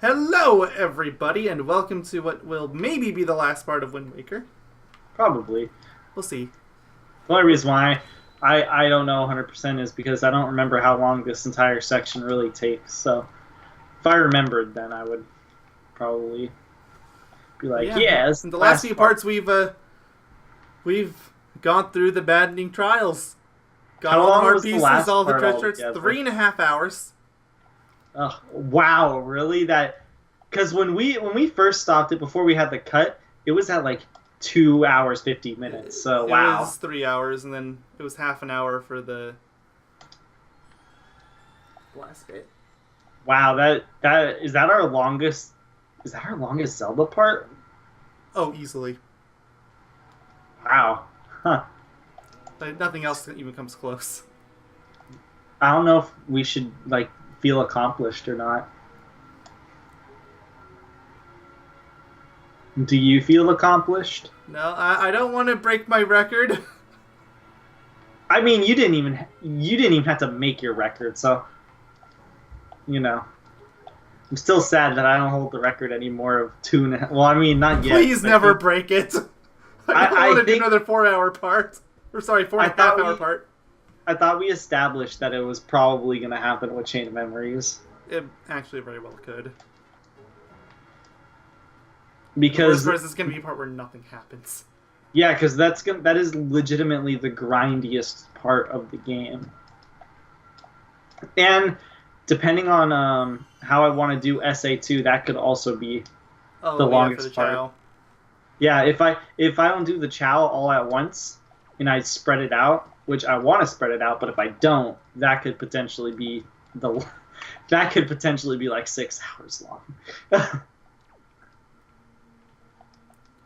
Hello, everybody, and welcome to what will maybe be the last part of Wind Waker. Probably. We'll see. The only reason why I don't know 100% is because I don't remember how long this entire section really takes. So if I remembered, then I would probably be like, yeah, this is in the the last few part. parts, we've gone through the maddening trials, got How all the long heart was the pieces, last all the part treasure charts. altogether? 3.5 hours. Oh, wow, really? That because when we first stopped it before we had the cut, it was at like 2 hours 50 minutes. So It wow, was 3 hours, and then it was half an hour for the last bit. wow. That is that our longest? Is that our longest Zelda part? Oh, easily. Wow. Huh. But nothing else even comes close. I don't know if we should like feel accomplished or not. Do you feel accomplished? No, I don't want to break my record. I mean, you didn't even have to make your record, so you know. I'm still sad that I don't hold the record anymore of two and a half. Well, I mean, not yet. Please never break it. I don't I want to do think another 4 hour part. Or sorry, four I and a half thought hour we part. I thought we established that it was probably going to happen with Chain of Memories It actually very well could. The worst because part is this going to be a part where nothing happens. yeah, because that is legitimately the grindiest part of the game. And depending on how I want to do SA2, that could also be Oh, the yeah, for the longest part. chow. Yeah, if I don't do the chow all at once and I spread it out, which I want to spread it out, but if I don't, that could potentially be the that could potentially be like 6 hours long.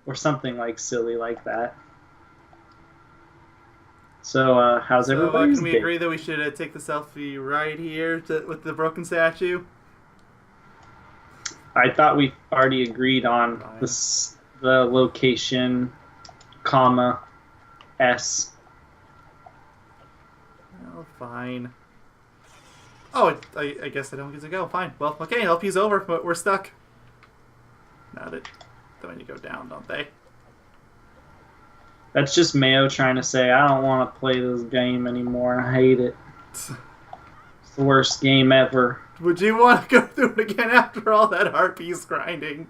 Or something like silly like that. So, how's So, everybody's can we day? agree that we should take the selfie right here with the broken statue? I thought we already agreed on Fine. the location, comma, S. Oh, fine. Oh, I guess I don't get to go. Fine. Well, okay, LP's over, but we're stuck. Now that they need to go down, don't they? That's just Mayo trying to say, I don't want to play this game anymore. I hate it. It's the worst game ever. Would you want to go through it again after all that heart piece grinding?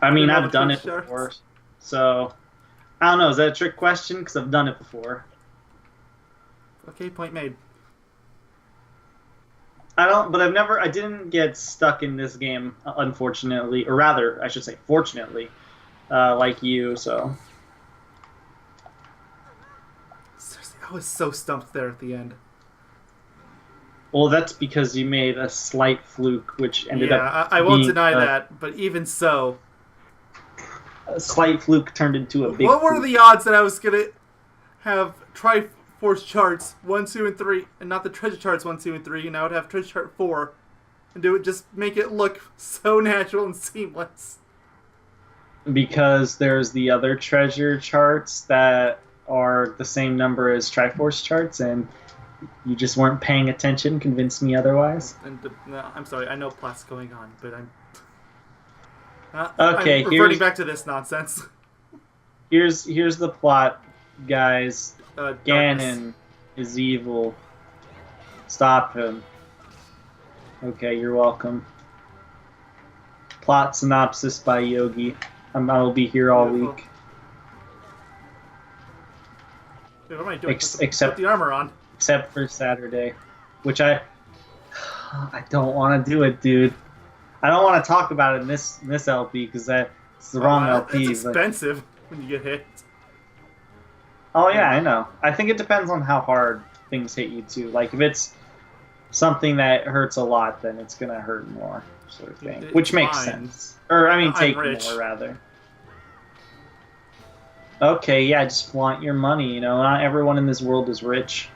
I mean, All the I've done it treasure before. charts? So, I don't know. Is that a trick question? Because I've done it before. Okay, point made. I didn't get stuck in this game, unfortunately. Or rather, I should say, fortunately, like you, so. Seriously, I was so stumped there at the end. Well, that's because you made a slight fluke, which ended Yeah, up I won't being deny that, but even so, a slight fluke turned into a big what were fluke. the odds that I was gonna have Triforce charts 1, 2, and 3, and not the treasure charts 1, 2, and 3, and I would have treasure chart 4, and do it just make it look so natural and seamless. Because there's the other treasure charts that are the same number as Triforce charts, and you just weren't paying attention. Convinced me otherwise. And no, I'm sorry, I know plot's going on, but Okay, I'm reverting back to this nonsense. here's the plot, guys. Darkness. Ganon is evil. Stop him. Okay, you're welcome. Plot synopsis by Yogi. I will be here all Beautiful. week. Dude, what am I doing? Except Put the armor on. except for Saturday, which I don't want to do it, dude. I don't want to talk about it in this LP because that's the wrong LP. It's expensive when you get hit. Oh yeah, I know. I think it depends on how hard things hit you too. Like if it's something that hurts a lot, then it's gonna hurt more, sort of thing. Which makes sense. Or I mean, take more rather. Okay, yeah, just flaunt your money. You know, not everyone in this world is rich.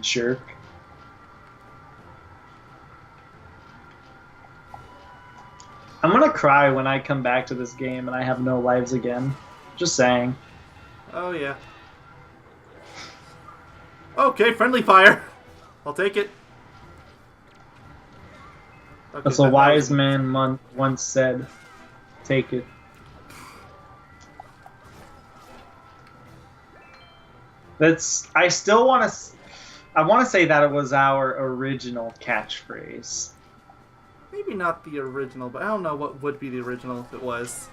Jerk. I'm gonna cry when I come back to this game and I have no lives again. Just saying. Oh yeah. Okay, friendly fire. I'll take it. Okay, That's a wise man once said. Take it. I still want to. I want to say that it was our original catchphrase. Maybe not the original, but I don't know what would be the original if it was.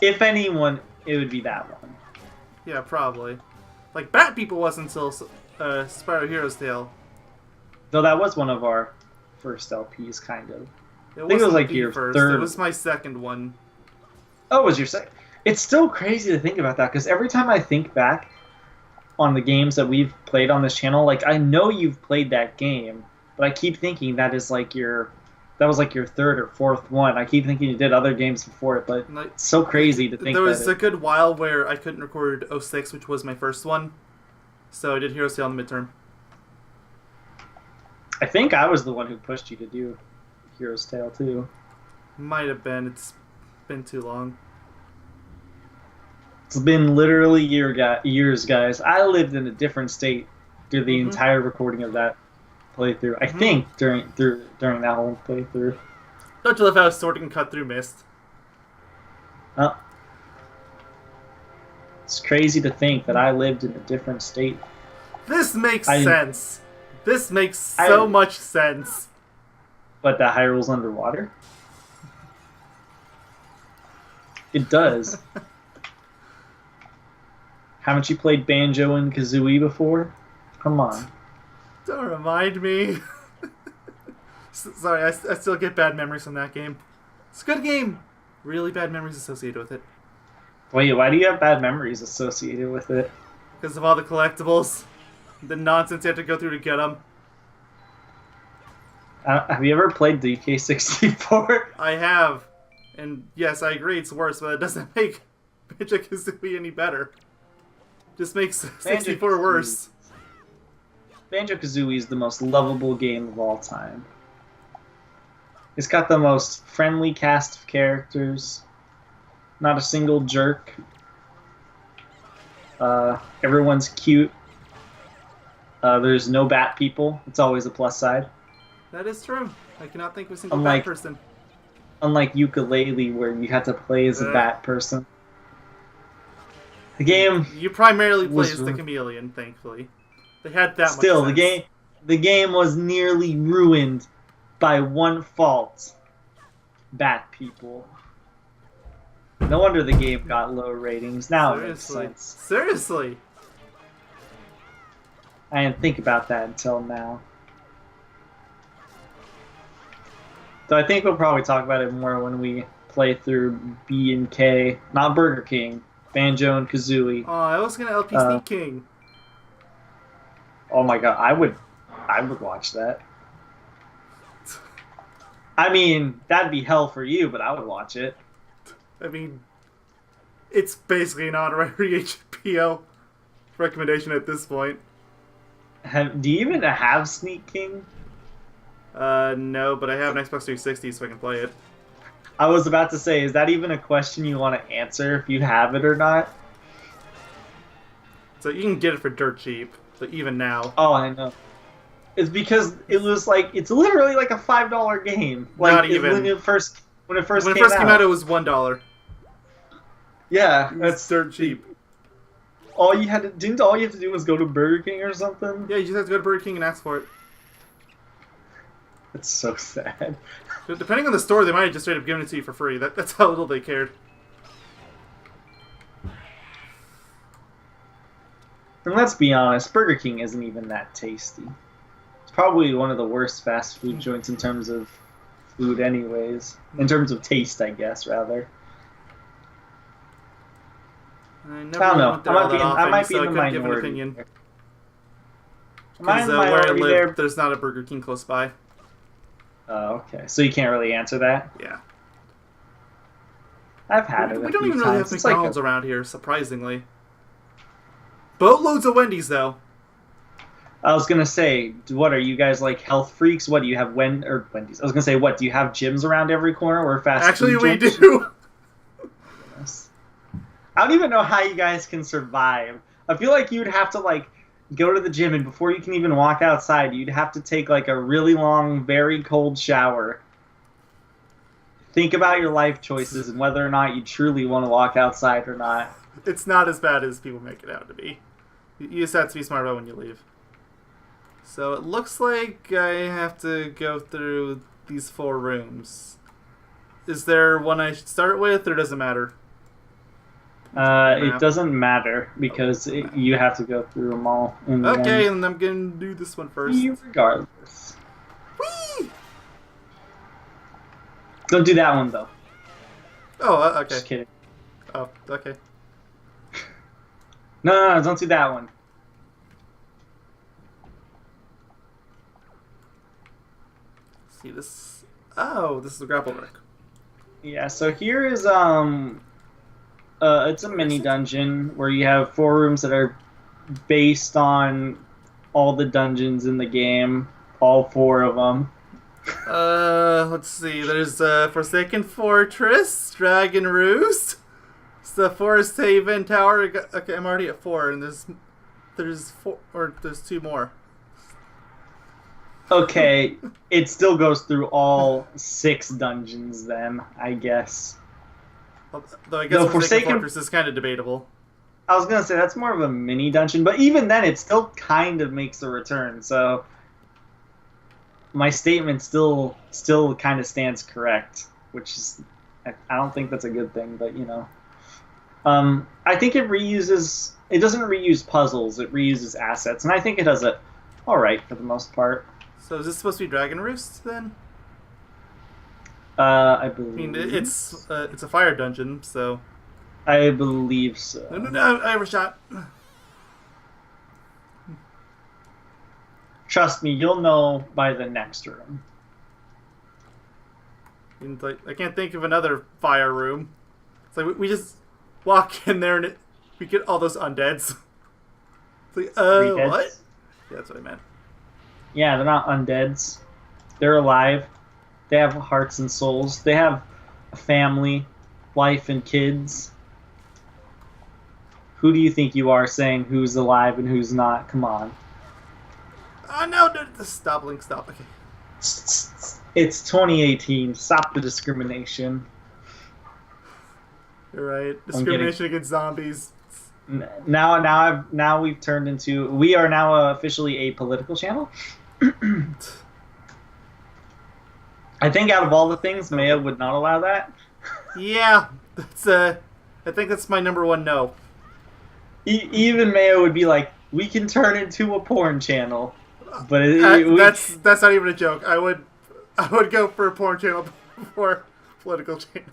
If anyone, it would be that one. Yeah, probably. Like, Bat People wasn't until Spyro Hero's Tale. Though that was one of our first LPs, kind of. I think it was like your first. third. It was my second one. Oh, it was your second? It's still crazy to think about that, because every time I think back on the games that we've played on this channel, like, I know you've played that game, but I keep thinking that was like your third or fourth one. I keep thinking you did other games before it, but it's so crazy to think there was a good while where I couldn't record 06, which was my first one, so I did Hero's Tale in the midterm. I think I was the one who pushed you to do Hero's Tale too. Might have been. It's been too long. It's been literally years, guys. I lived in a different state through the entire recording of that playthrough. I think during that whole playthrough. Don't you love how sorting cut through mist? It's crazy to think that I lived in a different state. This makes sense. This makes so much sense. But the Hyrule's underwater? It does. Haven't you played Banjo and Kazooie before? Come on. Don't remind me. Sorry, I still get bad memories from that game. It's a good game. Really bad memories associated with it. Wait, why do you have bad memories associated with it? Because of all the collectibles. The nonsense you have to go through to get them. Have you ever played DK64? I have. And yes, I agree it's worse, but it doesn't make Banjo-Kazooie any better. Just makes 64 worse. Banjo-Kazooie is the most lovable game of all time. It's got the most friendly cast of characters. Not a single jerk. Everyone's cute. There's no bat people. It's always a plus side. That is true. I cannot think of a single bat person. Unlike Ukulele, where you have to play as a bat person. The game. You primarily play as the chameleon, thankfully. They had that still, much sense. the game was nearly ruined by one fault. Bat people. No wonder the game got low ratings. Now it makes sense. Seriously. I didn't think about that until now. So I think we'll probably talk about it more when we play through B and K, not Burger King, Banjo and Kazooie. Oh, I was gonna LP Sneak King. Oh my god, I would watch that. I mean, that'd be hell for you, but I would watch it. I mean, it's basically an honorary HBO recommendation at this point. Do you even have Sneak King? No, but I have an Xbox 360 so I can play it. I was about to say, is that even a question you want to answer if you have it or not? So you can get it for dirt cheap, but even now. Oh, I know. It's because it was like, it's literally like a $5 game. Like, not even. When it first came out, it was $1. Yeah, that's dirt cheap. Didn't all you have to do was go to Burger King or something? Yeah, you just have to go to Burger King and ask for it. That's so sad. Depending on the store, they might have just straight up given it to you for free. That's how little they cared. And let's be honest, Burger King isn't even that tasty. It's probably one of the worst fast food joints in terms of food anyways. In terms of taste, I guess, rather. I don't know. I might be in the minority. Give an opinion. Because where I live, there's not a Burger King close by. Oh, okay. So you can't really answer that? Yeah. I've had it. We don't even really have McDonald's around here, surprisingly. Boatloads of Wendy's, though. I was gonna say, what are you guys like health freaks? What do you have Wendy's? I was gonna say, what do you have gyms around every corner or fast food? Actually, we do. Yes. I don't even know how you guys can survive. I feel like you'd have to like go to the gym, and before you can even walk outside, you'd have to take like a really long, very cold shower. Think about your life choices and whether or not you truly want to walk outside or not. It's not as bad as people make it out to be. You just have to be smart about when you leave. So it looks like I have to go through these 4 rooms. Is there one I should start with, or does it matter? It doesn't matter because you have to go through them all. Okay, and I'm going to do this one first. Regardless. Whee! Don't do that one, though. Oh, okay. Just kidding. Oh, okay. No, don't do that one. See this? Oh, this is the grapple hook. Yeah, so here is it's a mini dungeon where you have 4 rooms that are based on all the dungeons in the game, all 4 of them. Let's see. There's Forsaken Fortress, Dragon Roost, the Forest Haven Tower. Okay, I'm already at 4, and there's 4, or there's 2 more. Okay, it still goes through all 6 dungeons then, I guess. Though I guess Forsaken Fortress is kind of debatable. I was gonna say that's more of a mini dungeon, but even then, it still kind of makes a return. So my statement still kind of stands correct, which is I don't think that's a good thing, but you know, I think it reuses. It doesn't reuse puzzles; it reuses assets, and I think it does it all right for the most part. So is this supposed to be Dragon Roost then? I believe. I mean, it's a fire dungeon, so. I believe so. No, I overshot. Trust me, you'll know by the next room. And, like, I can't think of another fire room. It's like we just walk in there and we get all those undeads. It's like, what? Yeah, that's what I meant. Yeah, they're not undeads. They're alive. They have hearts and souls. They have a family, wife, and kids. Who do you think you are saying who's alive and who's not? Come on. Oh, no. Stop, Link, stop. Okay. It's 2018. Stop the discrimination. You're right. Discrimination against zombies. Now we've turned into... We are now officially a political channel. I think out of all the things, Maya would not allow that. Yeah, that's I think that's my number 1 no. Even Maya would be like, we can turn into a porn channel, but that's not even a joke. I would go for a porn channel before political channel.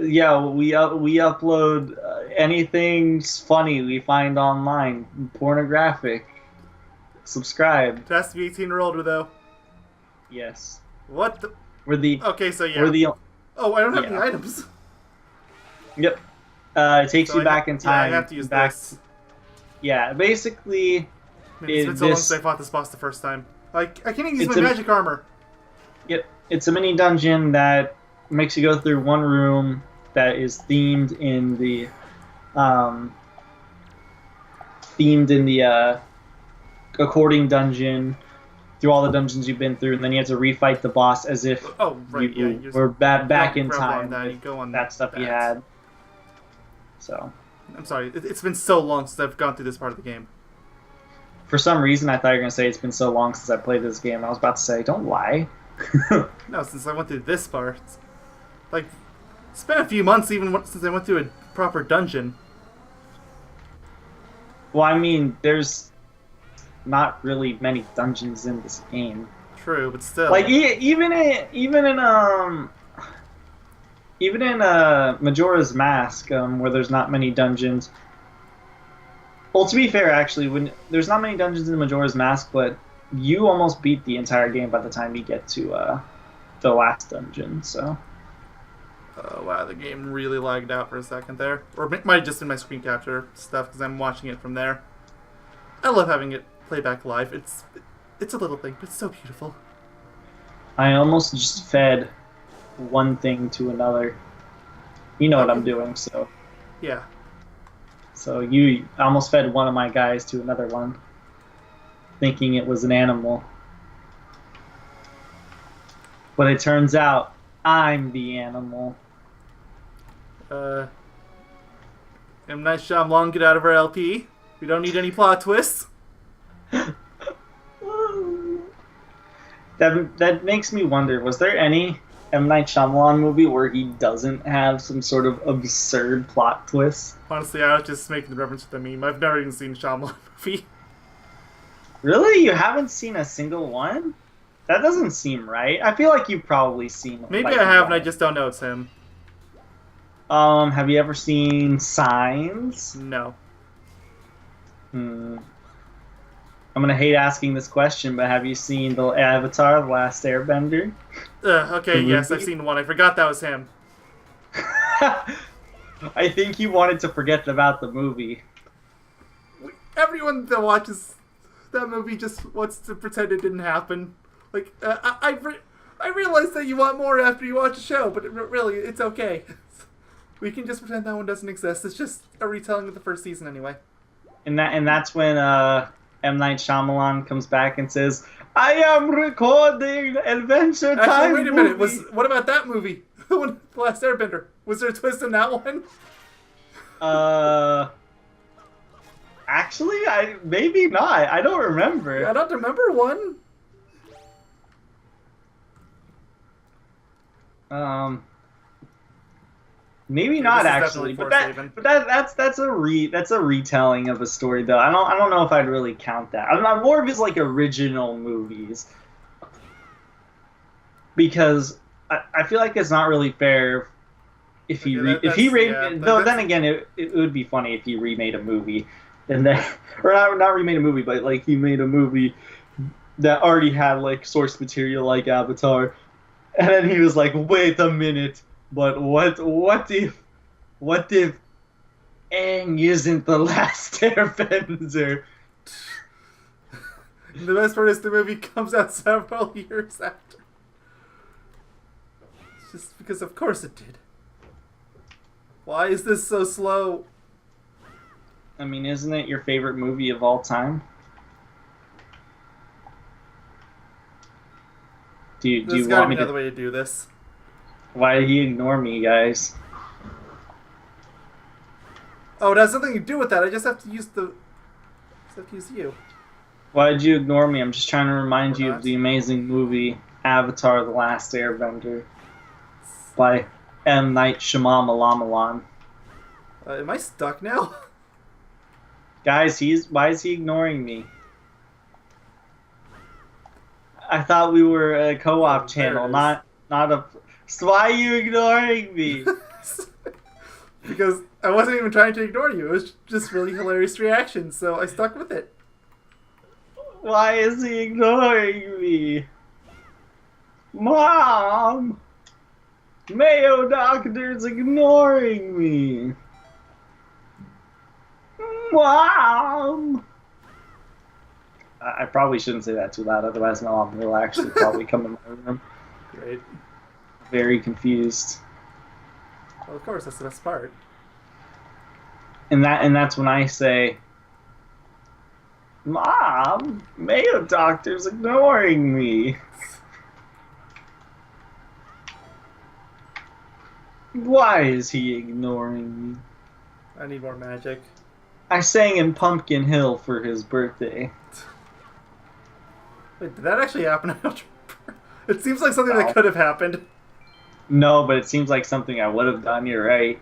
Yeah, we upload anything funny we find online, pornographic. Subscribe. It has to be 18 or older though. Yes. What the? Okay, so yeah. Oh, I don't have any items. Yep. It takes you back in time. Yeah, I have to use this. Yeah, basically. It's been so long since I fought this boss the first time. Like, I can't even use my magic armor. Yep. It's a mini dungeon that makes you go through one room that is themed in the according dungeon. Through all the dungeons you've been through, and then you have to refight the boss as if you were back in time. That stuff you had. So, I'm sorry. It's been so long since I've gone through this part of the game. For some reason, I thought you were gonna say it's been so long since I played this game. I was about to say, don't lie. No, since I went through this part, like it's been a few months even since I went through a proper dungeon. Well, I mean, there's not really many dungeons in this game. True, but still. Like even in Majora's Mask, where there's not many dungeons. Well, to be fair, actually, when there's not many dungeons in Majora's Mask, but you almost beat the entire game by the time you get to the last dungeon. So. Oh wow, the game really lagged out for a second there, or it might have just been my screen capture stuff because I'm watching it from there. I love having it play back live. It's a little thing, but it's so beautiful. I almost just fed one thing to another. You know what I'm doing, so. Yeah. So you almost fed one of my guys to another one, thinking it was an animal. But it turns out I'm the animal. M. Night Shyamalan, get out of our LP. We don't need any plot twists. That makes me wonder, was there any M. Night Shyamalan movie where he doesn't have some sort of absurd plot twist? Honestly, I was just making the reference to the meme. I've never even seen a Shyamalan movie. Really? You haven't seen a single one? That doesn't seem right. I feel like you've probably seen Maybe like, I have, one. and I just don't know it's him. Have you ever seen Signs? No. I'm gonna hate asking this question, but have you seen the Avatar: The Last Airbender? Okay, yes, I've seen one. I forgot that was him. I think you wanted to forget about the movie. Everyone that watches that movie just wants to pretend it didn't happen. Like, I realize that you want more after you watch a show, but really, it's okay. We can just pretend that one doesn't exist. It's just a retelling of the first season anyway. And that's when M. Night Shyamalan comes back and says, "I am recording Adventure Time." Actually, wait a minute. movie." What about that movie? The Last Airbender. Was there a twist in that one? Actually, maybe not. I don't remember. I don't remember one. Maybe Okay, not this is actually, definitely but that's a retelling of a story though. I don't know if I'd really count that. I'm more of his like original movies because I feel like it's not really fair if he then again it would be funny if he remade a movie and then or not remade a movie but like he made a movie that already had like source material like Avatar. And then he was like, "Wait a minute, but what if Aang isn't the last Airbender?" The best part is the movie comes out several years after. It's just because of course it did. Why is this so slow? I mean, isn't it your favorite movie of all time? Do you want me another to? way to do this. Why do you ignore me, guys? Oh, it has nothing to do with that. I just have to use you. Why did you ignore me? I'm just trying to remind you not. of the amazing movie Avatar: The Last Airbender by M. Night Shyamalan. Am I stuck now? Guys, why is he ignoring me? I thought we were a co-op channel, not a. So why are you ignoring me? Because I wasn't even trying to ignore you. It was just really hilarious reaction, so I stuck with it. Why is he ignoring me? Mom! Mayo Doctor's ignoring me. Mom! I probably shouldn't say that too loud, otherwise my mom will actually probably come in my room. Great. Very confused. Well, of course, that's the best part. And that's when I say, "Mom, Mayo Doctor's ignoring me." Why is he ignoring me? I need more magic. I sang in Pumpkin Hill for his birthday. Wait, did that actually happen? I don't remember. It seems like something that could have happened. No, but it seems like something I would have done, you're right.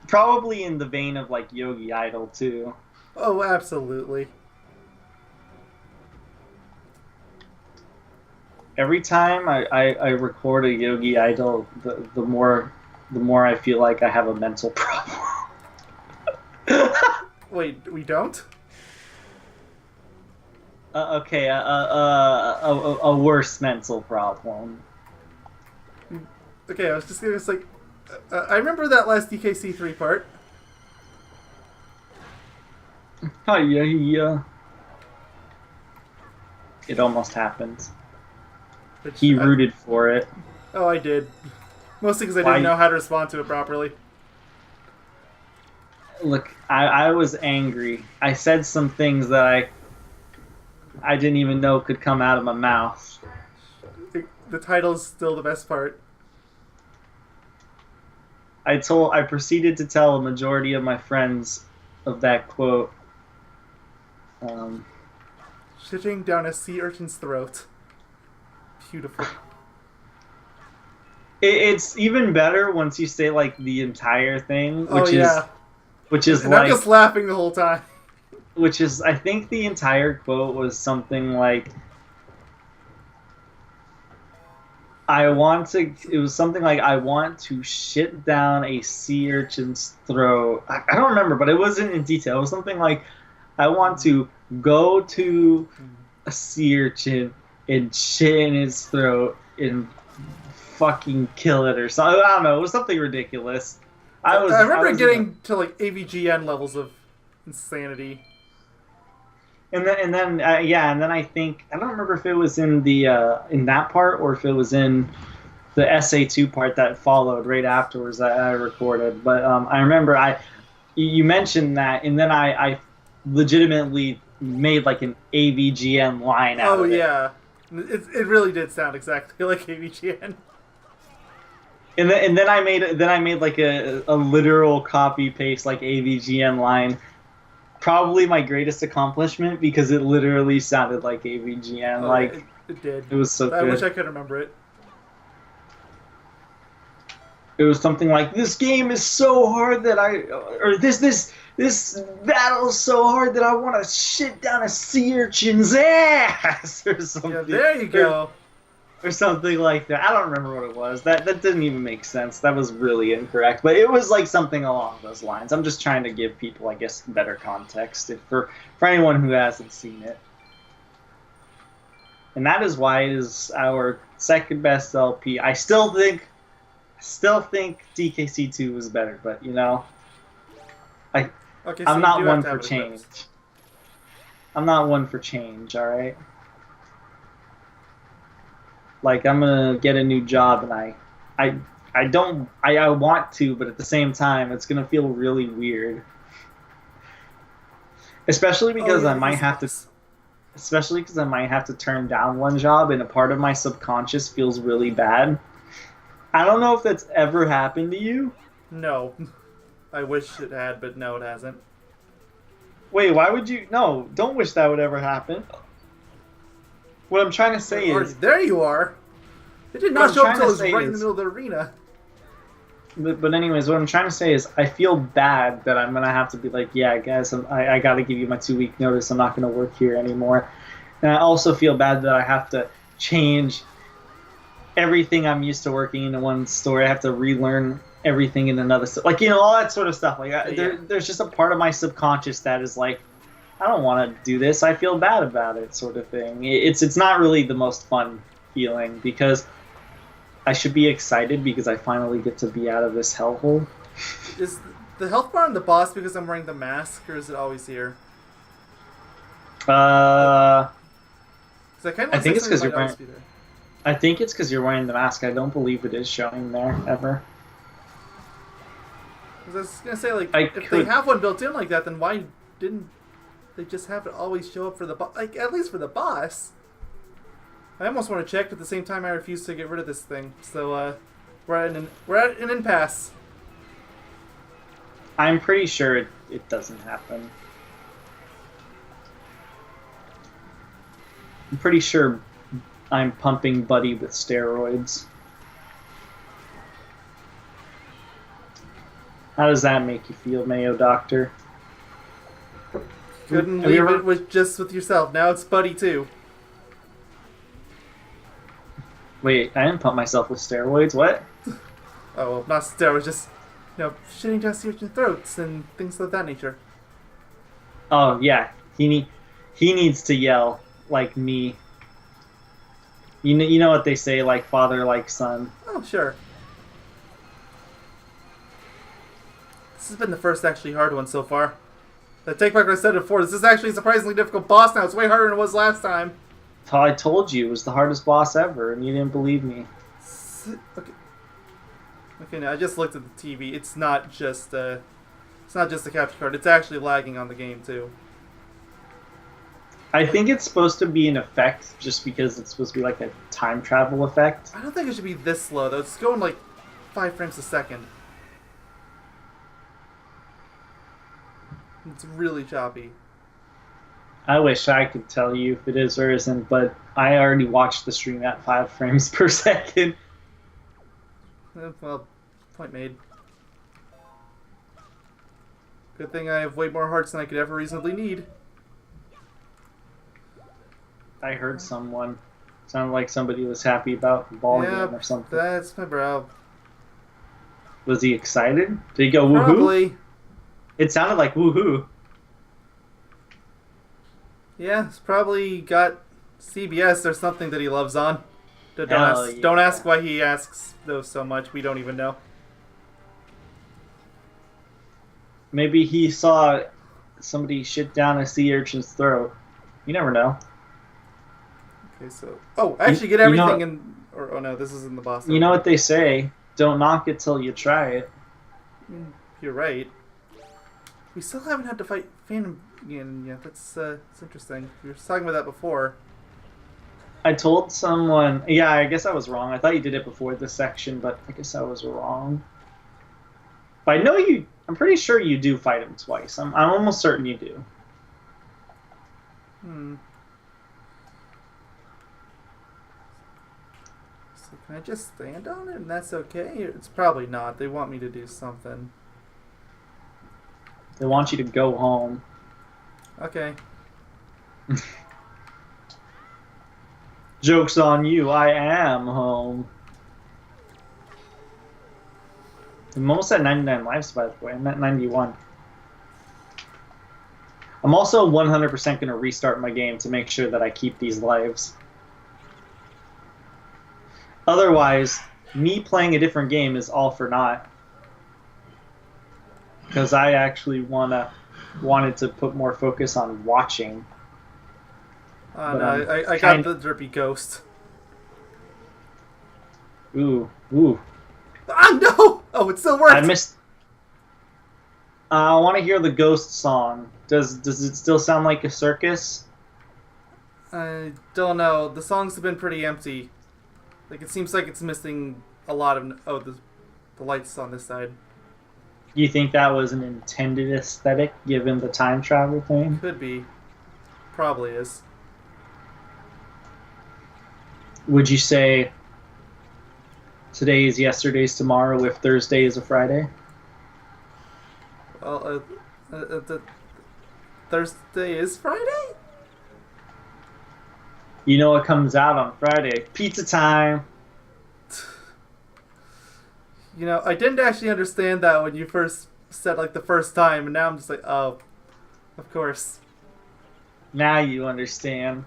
Probably in the vein of like Yogaidr too. Oh, absolutely. Every time I record a Yogaidr, the more I feel like I have a mental problem. Wait, we don't? Okay, a worse mental problem. Okay, I was just gonna say, I remember that last DKC3 part. Yeah. It almost happened. Which He rooted for it. Oh, I did. Mostly because I didn't know how to respond to it properly. Look, I was angry. I said some things that I didn't even know could come out of my mouth. The title's still the best part. I proceeded to tell a majority of my friends of that quote. Shitting down a sea urchin's throat. Beautiful. It's even better once you say like the entire thing, which is And like I'm just laughing the whole time. which is I think the entire quote was something like it was something like I want to shit down a sea urchin's throat. I don't remember, but it wasn't in detail. It was something like I want to go to a sea urchin and shit in its throat and fucking kill it or something. I don't know. It was something ridiculous. I remember getting to like AVGN levels of insanity. And then I think I don't remember if it was in the in that part or if it was in the SA2 part that followed right afterwards that I recorded. But I remember you mentioned that, and then I legitimately made like an AVGN line out of it. Oh yeah, it really did sound exactly like AVGN. And then I made like a literal copy paste like AVGN line. Probably my greatest accomplishment because it literally sounded like AVGN. Like it did. It was so good. I wish I could remember it. It was something like, "This game is so hard that this battle is so hard that I want to shit down a sea urchin's ass," or something. Yeah, there you go. Or something like that. I don't remember what it was. That didn't even make sense. That was really incorrect. But it was like something along those lines. I'm just trying to give people, I guess, better context for anyone who hasn't seen it. And that is why it is our second best LP. I still think DKC2 was better, but you know, I'm not one for change. I'm not one for change. All right. Like, I'm gonna get a new job, and I want to, but at the same time, it's gonna feel really weird. Especially because I might have to turn down one job, and a part of my subconscious feels really bad. I don't know if that's ever happened to you. No. I wish it had, but no, it hasn't. Wait, why would you? No, don't wish that would ever happen. What I'm trying to say is... There you are! It did not show up until it was right in the middle of the arena. But anyways, what I'm trying to say is I feel bad that I'm going to have to be like, yeah, guys, I got to give you my 2-week notice. I'm not going to work here anymore. And I also feel bad that I have to change everything I'm used to working in one store. I have to relearn everything in another store. Like, you know, all that sort of stuff. Like, there's just a part of my subconscious that is like, I don't want to do this. I feel bad about it, sort of thing. It's not really the most fun feeling because I should be excited because I finally get to be out of this hellhole. Is the health bar on the boss because I'm wearing the mask, or is it always here? I think it's because you're wearing. I think it's because you're wearing the mask. I don't believe it is showing there ever. I was gonna say, like, if they have one built in like that, then why didn't they just have it always show up for the boss? Like, at least for the boss. I almost want to check, but at the same time, I refuse to get rid of this thing. So, we're at an impasse. I'm pretty sure it doesn't happen. I'm pretty sure I'm pumping Buddy with steroids. How does that make you feel, Mayo Doctor? Couldn't leave it with yourself. Now it's Buddy too. Wait, I didn't pump myself with steroids. What? Oh, well, not steroids, just, you know, shitting down surgeon throats and things of that nature. Oh yeah, he needs to yell like me. You know what they say, like father, like son. Oh sure. This has been the first actually hard one so far. I take back what I said before. This is actually a surprisingly difficult boss now. It's way harder than it was last time. I told you it was the hardest boss ever, and you didn't believe me. Okay. Okay, now I just looked at the TV. It's not just It's not just the capture card. It's actually lagging on the game too. I think it's supposed to be an effect just because it's supposed to be like a time travel effect. I don't think it should be this slow though. It's going like 5 frames a second. It's really choppy. I wish I could tell you if it is or isn't, but I already watched the stream at 5 frames per second. Well, point made. Good thing I have way more hearts than I could ever reasonably need. I heard someone. Sounded like somebody was happy about the ball Yeah, game or something. that's my bro. Was he excited? Did he go woohoo? Probably. It sounded like woohoo. Yeah, it's probably got CBS or something that he loves on. Don't Hell ask, yeah. don't ask why he asks those so much. We don't even know. Maybe he saw somebody shit down a sea urchin's throat. You never know. Okay, so I actually get You know- everything in. Or oh no, this is in the boss. You know what they say? Don't knock it till you try it. You're right. We still haven't had to fight Phantom again yet. That's interesting. We were talking about that before. I told someone, yeah, I guess I was wrong. I thought you did it before this section, but I guess I was wrong. But I know you, I'm pretty sure you do fight him twice. I'm almost certain you do. So can I just stand on it and that's okay? It's probably not. They want me to do something. They want you to go home. Okay. Joke's on you, I am home. I'm almost at 99 lives, by the way. I'm at 91. I'm also 100% going to restart my game to make sure that I keep these lives. Otherwise, me playing a different game is all for naught. Because I actually wanted to put more focus on watching. No, But, I got the Derpy Ghost. Ooh. Ah, no! Oh, it still worked! I missed... I want to hear the ghost song. Does it still sound like a circus? I don't know. The songs have been pretty empty. Like, it seems like it's missing a lot of... Oh, the lights on this side. You think that was an intended aesthetic, given the time travel thing? Could be. Probably is. Would you say today is yesterday's tomorrow if Thursday is a Friday? Well, Thursday is Friday? You know what comes out on Friday? Pizza time! You know, I didn't actually understand that when you first said, like, the first time, and now I'm just like, oh, of course. Now you understand.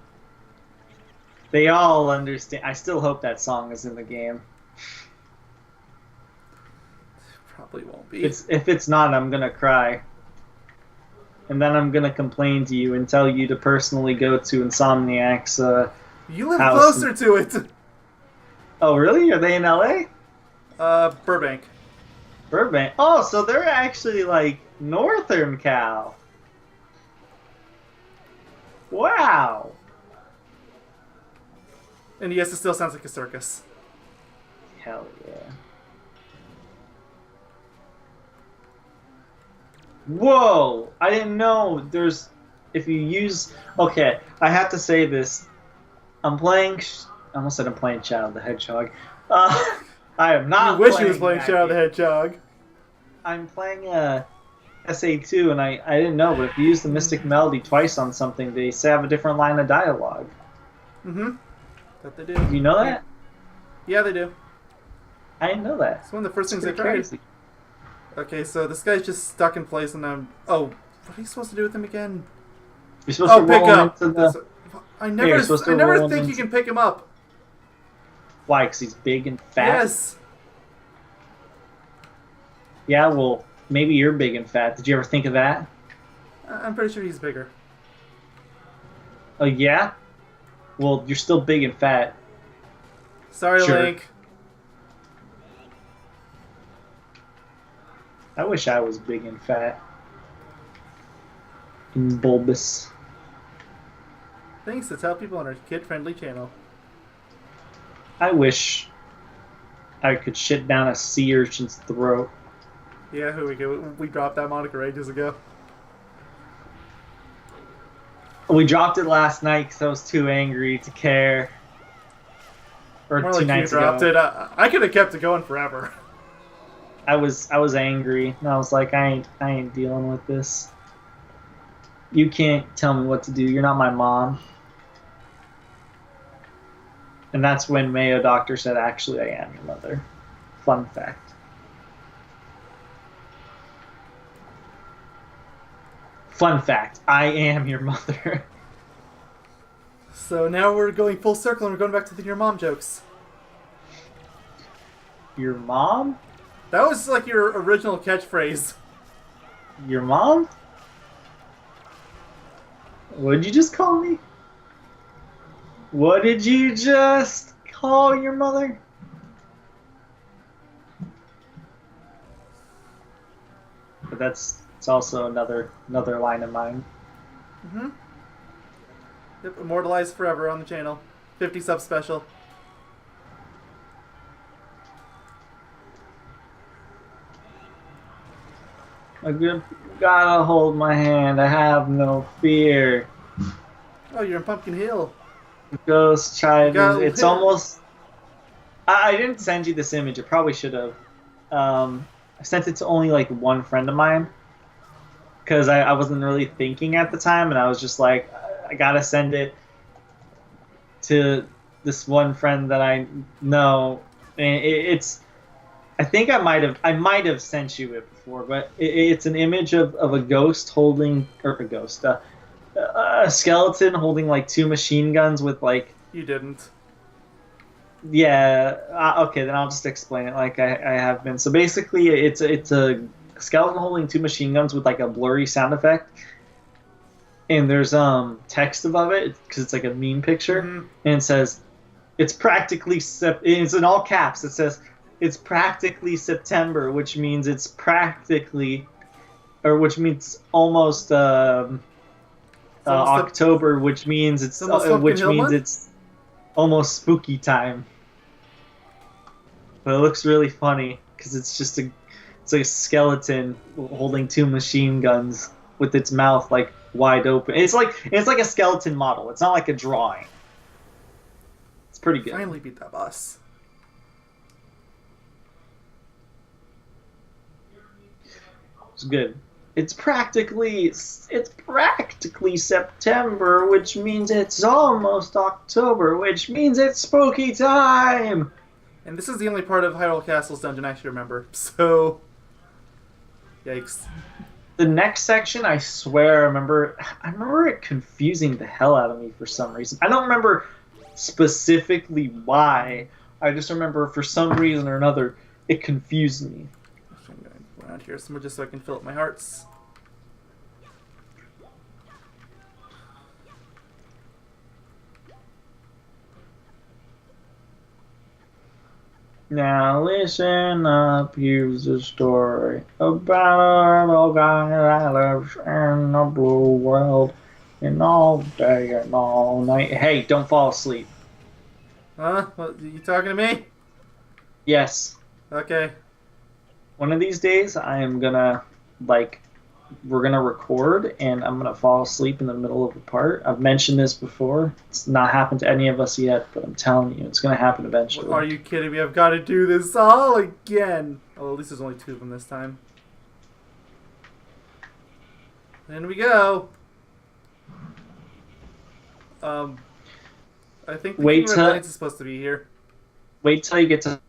They all understand. I still hope that song is in the game. Probably won't be. If it's not, I'm gonna cry. And then I'm gonna complain to you and tell you to personally go to Insomniac's You live house closer to it! Oh, really? Are they in LA? Burbank. Burbank. Oh, so they're actually like Northern Cal. Wow. And yes, it still sounds like a circus. Hell yeah. Whoa! I didn't know there's... If you use... Okay, I have to say this. I'm playing... I almost said I'm playing Shadow the Hedgehog. I am not You wish playing he was playing that Shadow the game. Hedgehog. I'm playing SA2, and I didn't know, but if you use the Mystic Melody twice on something, they say have a different line of dialogue. Mm-hmm. That they do. Do you know that? Yeah, they do. I didn't know that. It's one of the first things I Pretty tried. crazy. Okay, so this guy's just stuck in place, and I'm... Oh, what are you supposed to do with him again? You're supposed to Pick roll up! into the... I you're supposed to never roll think you into- can pick him up. Why? Because he's big and fat? Yes. Yeah, well, maybe you're big and fat. Did you ever think of that? I'm pretty sure he's bigger. Oh, yeah? Well, you're still big and fat. Sorry, Sure. Link. I wish I was big and fat and bulbous. Thanks to tell people on our kid-friendly channel. I wish I could shit down a sea urchin's throat. Yeah, who we dropped that moniker ages ago. We dropped it last night because I was too angry to care. Or More two like you nights dropped ago. it. I could have kept it going forever. I was angry, and I was like, I ain't dealing with this. You can't tell me what to do. You're not my mom. And that's when Mayo Doctor said, actually, I am your mother. Fun fact. Fun fact, I am your mother. So now we're going full circle and we're going back to your mom jokes. Your mom? That was like your original catchphrase. Your mom? What did you just call me? What did you just call your mother? But it's also another line of mine. Mm-hmm. Yep, immortalized forever on the channel. 50 sub special. I gotta hold my hand. I have no fear. Oh, you're in Pumpkin Hill. Ghost child. It's hit. almost. I didn't send you this image. I probably should have. I sent it to only like one friend of mine because I wasn't really thinking at the time, and I was just like, I gotta send it to this one friend that I know, and it's. I think I might have sent you it before, but it's an image of a ghost holding, or a skeleton holding like two machine guns with like. You didn't. Yeah. Okay, then I'll just explain it like I have been. So basically, it's a skeleton holding two machine guns with like a blurry sound effect, and there's text above it because it's like a meme picture, and it says, "It's practically it's in all caps. It says." It's practically September, which means it's practically, or which means almost October, which means it's almost spooky time. But it looks really funny because it's like a skeleton holding two machine guns with its mouth like wide open. It's like a skeleton model. It's not like a drawing. It's pretty good. Finally beat that boss. It's good. It's practically September, which means it's almost October, which means it's spooky time. And this is the only part of Hyrule Castle's dungeon I actually remember. So, yikes. The next section, I swear, I remember it confusing the hell out of me for some reason. I don't remember specifically why. I just remember for some reason or another, it confused me. I'm going to go around here somewhere just so I can fill up my hearts. Now listen up, here's a story about a little guy that lives in the blue world, and all day and all night. Hey, don't fall asleep. Huh? What, you talking to me? Yes. Okay. One of these days, I am gonna, we're gonna record, and I'm gonna fall asleep in the middle of a part. I've mentioned this before. It's not happened to any of us yet, but I'm telling you, it's gonna happen eventually. Are you kidding me? I've got to do this all again. Oh, at least there's only 2 of them this time. In we go. I think the King Red Lance is supposed to be here. Wait till you get to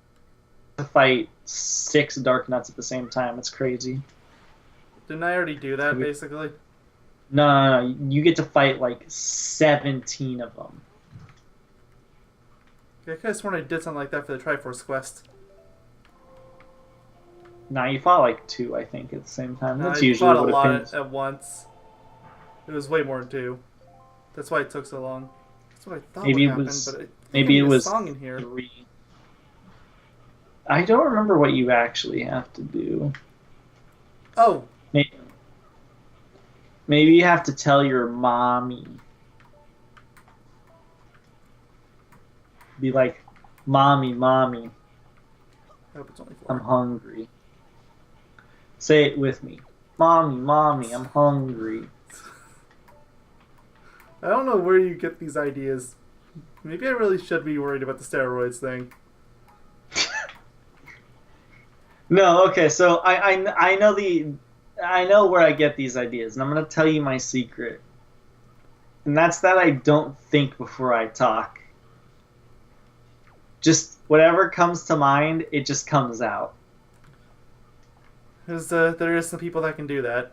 fight 6 Dark Nuts at the same time. It's crazy. Didn't I already do that, basically? No. You get to fight like 17 of them. I could have sworn I did something like that for the Triforce quest. Nah, you fought like 2, I think, at the same time. That's I usually fought a what lot at once. It was way more than 2. That's why it took so long. That's what I thought maybe would it happen, was, but maybe it was song in here. 3. I don't remember what you actually have to do. Oh, Maybe, maybe you have to tell your mommy. Be like, mommy, mommy, I hope it's only I'm 4. hungry. Say it with me. Mommy, mommy, I'm hungry. I don't know where you get these ideas. Maybe I really should be worried about the steroids thing. No, okay, so I know where I get these ideas, and I'm gonna tell you my secret. And that's that I don't think before I talk. Just whatever comes to mind, it just comes out. There is some people that can do that.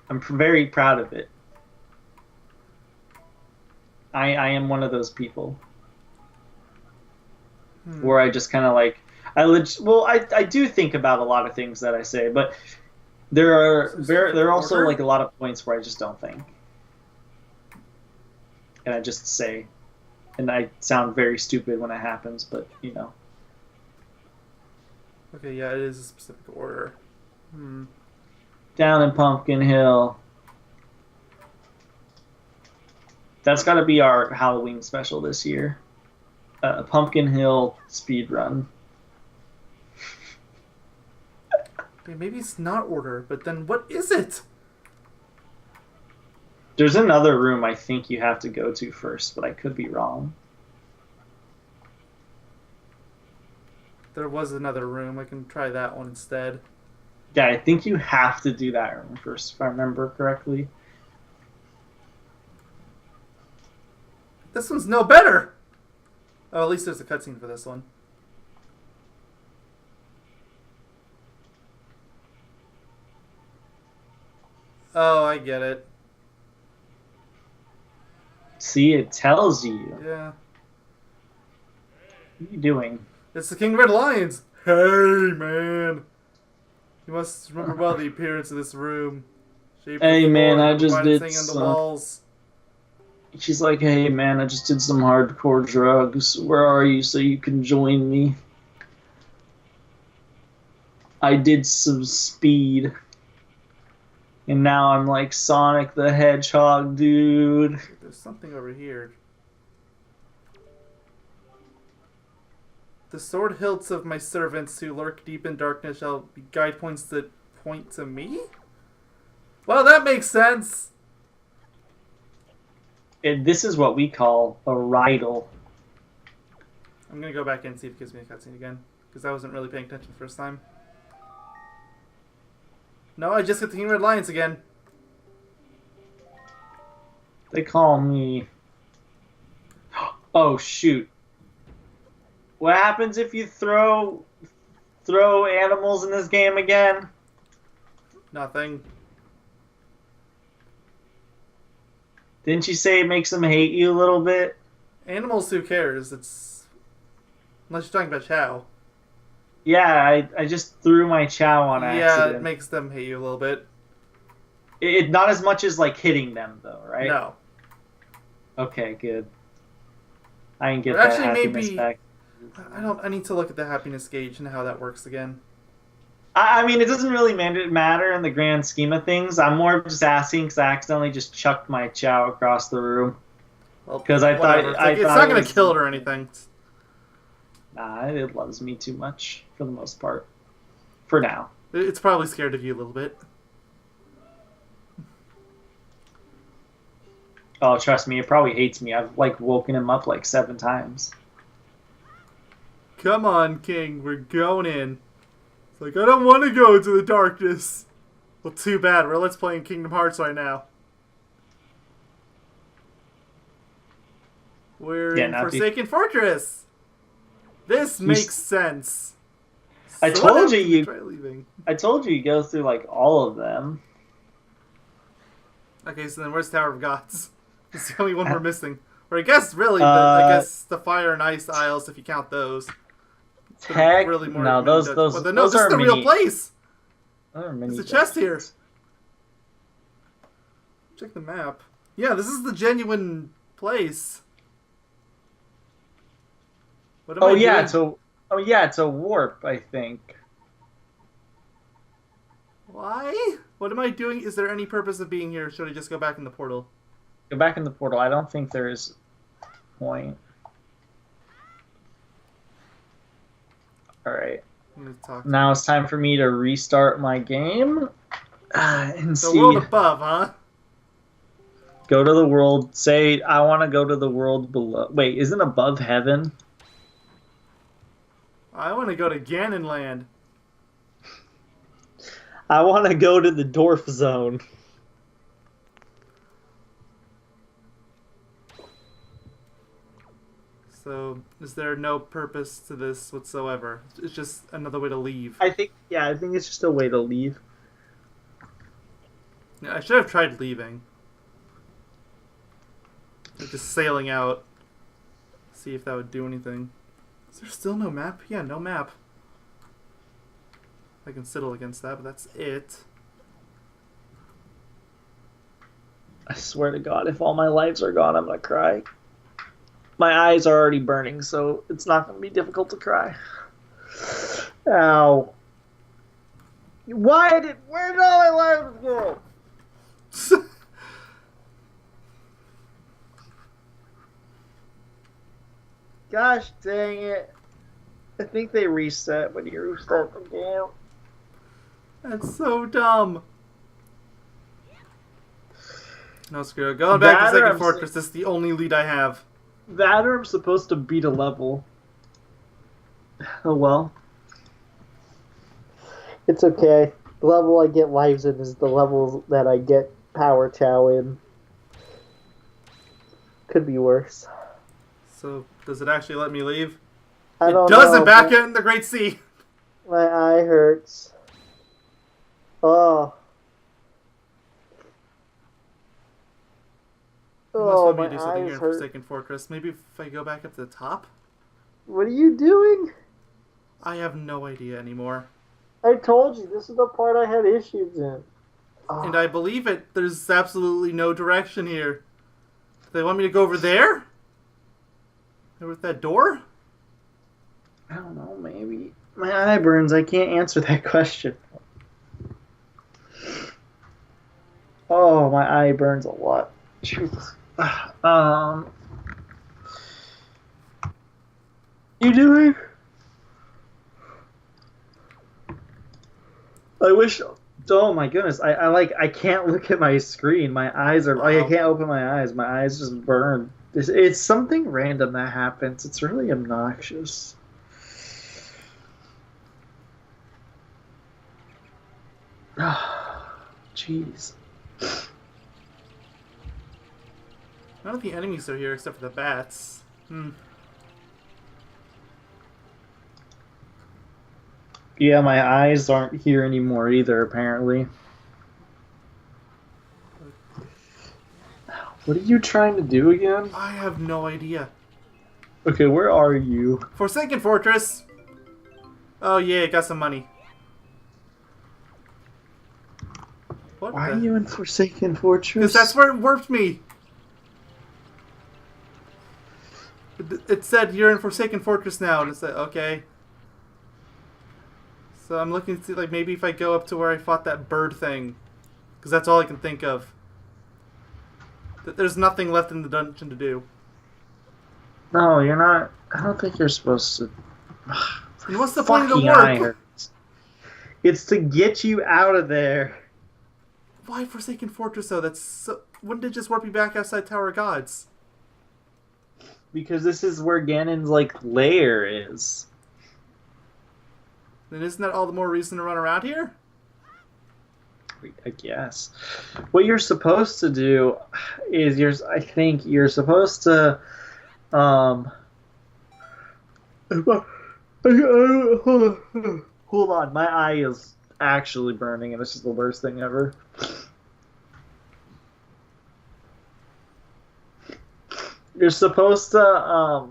I'm very proud of it. I am one of those people where I just kind of like I do think about a lot of things that I say, but there are also like a lot of points where I just don't think, and I just say, and I sound very stupid when it happens, but you know. Okay, yeah, it is a specific order. Down in Pumpkin Hill. That's got to be our Halloween special this year. Pumpkin Hill speed run. Okay, maybe it's not order, but then what is it? There's another room I think you have to go to first, but I could be wrong. There was another room. I can try that one instead. Yeah, I think you have to do that room first, if I remember correctly. This one's no better! Oh, at least there's a cutscene for this one. Oh, I get it. See, it tells you. Yeah. What are you doing? It's the King of Red Lions! Hey, man! You must remember well the appearance of this room. Hey, man, I just did on the some... walls. She's like, hey, man, I just did some hardcore drugs. Where are you so you can join me? I did some speed. And now I'm like Sonic the Hedgehog, dude. There's something over here. The sword hilts of my servants who lurk deep in darkness shall be guide points that point to me? Well, that makes sense. And this is what we call a riddle. I'm going to go back in and see if it gives me a cutscene again. Because I wasn't really paying attention the first time. No, I just got the King of Red Lions again. They call me... Oh, shoot. What happens if you throw animals in this game again? Nothing. Didn't you say it makes them hate you a little bit? Animals, who cares? It's... Unless you're talking about Chow. Yeah, I just threw my Chow on accident. Yeah, it makes them hate you a little bit. It not as much as like hitting them though, right? No. Okay, good. I can get Or that actually, happiness maybe... back. I need to look at the happiness gauge and how that works again. I mean, it doesn't really matter in the grand scheme of things. I'm more just asking because I accidentally just chucked my Chow across the room. Well, because I whatever. thought It's not going to kill it or anything. Nah, it loves me too much for the most part. For now. It's probably scared of you a little bit. Oh, trust me, it probably hates me. I've like woken him up like 7 times. Come on, King. We're going in. It's like, I don't want to go into the darkness. Well, too bad. We're let's playing Kingdom Hearts right now. We're in Forsaken Fortress. This makes sense. I told you try leaving. I told you go through like all of them. Okay, so then where's Tower of Gods? It's the only one we're missing. Or I guess really, I guess the Fire and Ice Isles, if you count those. Really more no, those no, this is the real place. There's a chest here. Check the map. Yeah, this is the genuine place. What am I doing? It's a warp, I think. Why? What am I doing? Is there any purpose of being here? Should I just go back in the portal? Go back in the portal. I don't think there is a point. Alright. Now it's time for me to restart my game. And the see. world above, huh? Go to the world. Say, I want to go to the world below. Wait, isn't above heaven? I want to go to Ganonland. I want to go to the Dorf zone. So, is there no purpose to this whatsoever? It's just another way to leave. I think it's just a way to leave. Yeah, I should have tried leaving. Like just sailing out. See if that would do anything. Is there still no map? Yeah, no map. I can sidle against that, but that's it. I swear to God, if all my lives are gone, I'm going to cry. My eyes are already burning, so it's not going to be difficult to cry. Ow. Where did all my lives go? Gosh dang it. I think they reset when you restart the game. That's so dumb. No, screw it. Going back to Second Fortress, this is the only lead I have. That or I'm supposed to beat a level. Oh well. It's okay. The level I get lives in is the level that I get Power Chow in. Could be worse. So, does it actually let me leave? I don't know. It doesn't back in the Great Sea. My eye hurts. Oh. You must want me to do something here in Forsaken Fortress. Maybe if I go back up to the top? What are you doing? I have no idea anymore. I told you, this is the part I had issues in. Oh. And I believe it. There's absolutely no direction here. They want me to go over there? Over with that door? I don't know, maybe. My eye burns. I can't answer that question. Oh, my eye burns a lot. Jesus. You doing? I wish. Oh my goodness! I can't look at my screen. My eyes are like I can't open my eyes. My eyes just burn. It's something random that happens. It's really obnoxious. Jeez. None of the enemies are here except for the bats. Yeah, my eyes aren't here anymore either, apparently. What are you trying to do again? I have no idea. Okay, where are you? Forsaken Fortress! Oh yeah, got some money. What Why are you in Forsaken Fortress? Because that's where it warped me. It said you're in Forsaken Fortress now, and it's like, okay. So I'm looking to see, like, maybe if I go up to where I fought that bird thing. Because that's all I can think of. There's nothing left in the dungeon to do. No, you're not. I don't think you're supposed to. And what's the point of the warp? It's to get you out of there. Why Forsaken Fortress, though? That's so... Wouldn't it just warp you back outside Tower of Gods? Because this is where Ganon's, like, lair is. Then isn't that all the more reason to run around here? I guess. What you're supposed to do is I think you're supposed to hold on, my eye is actually burning and this is the worst thing ever. You're supposed to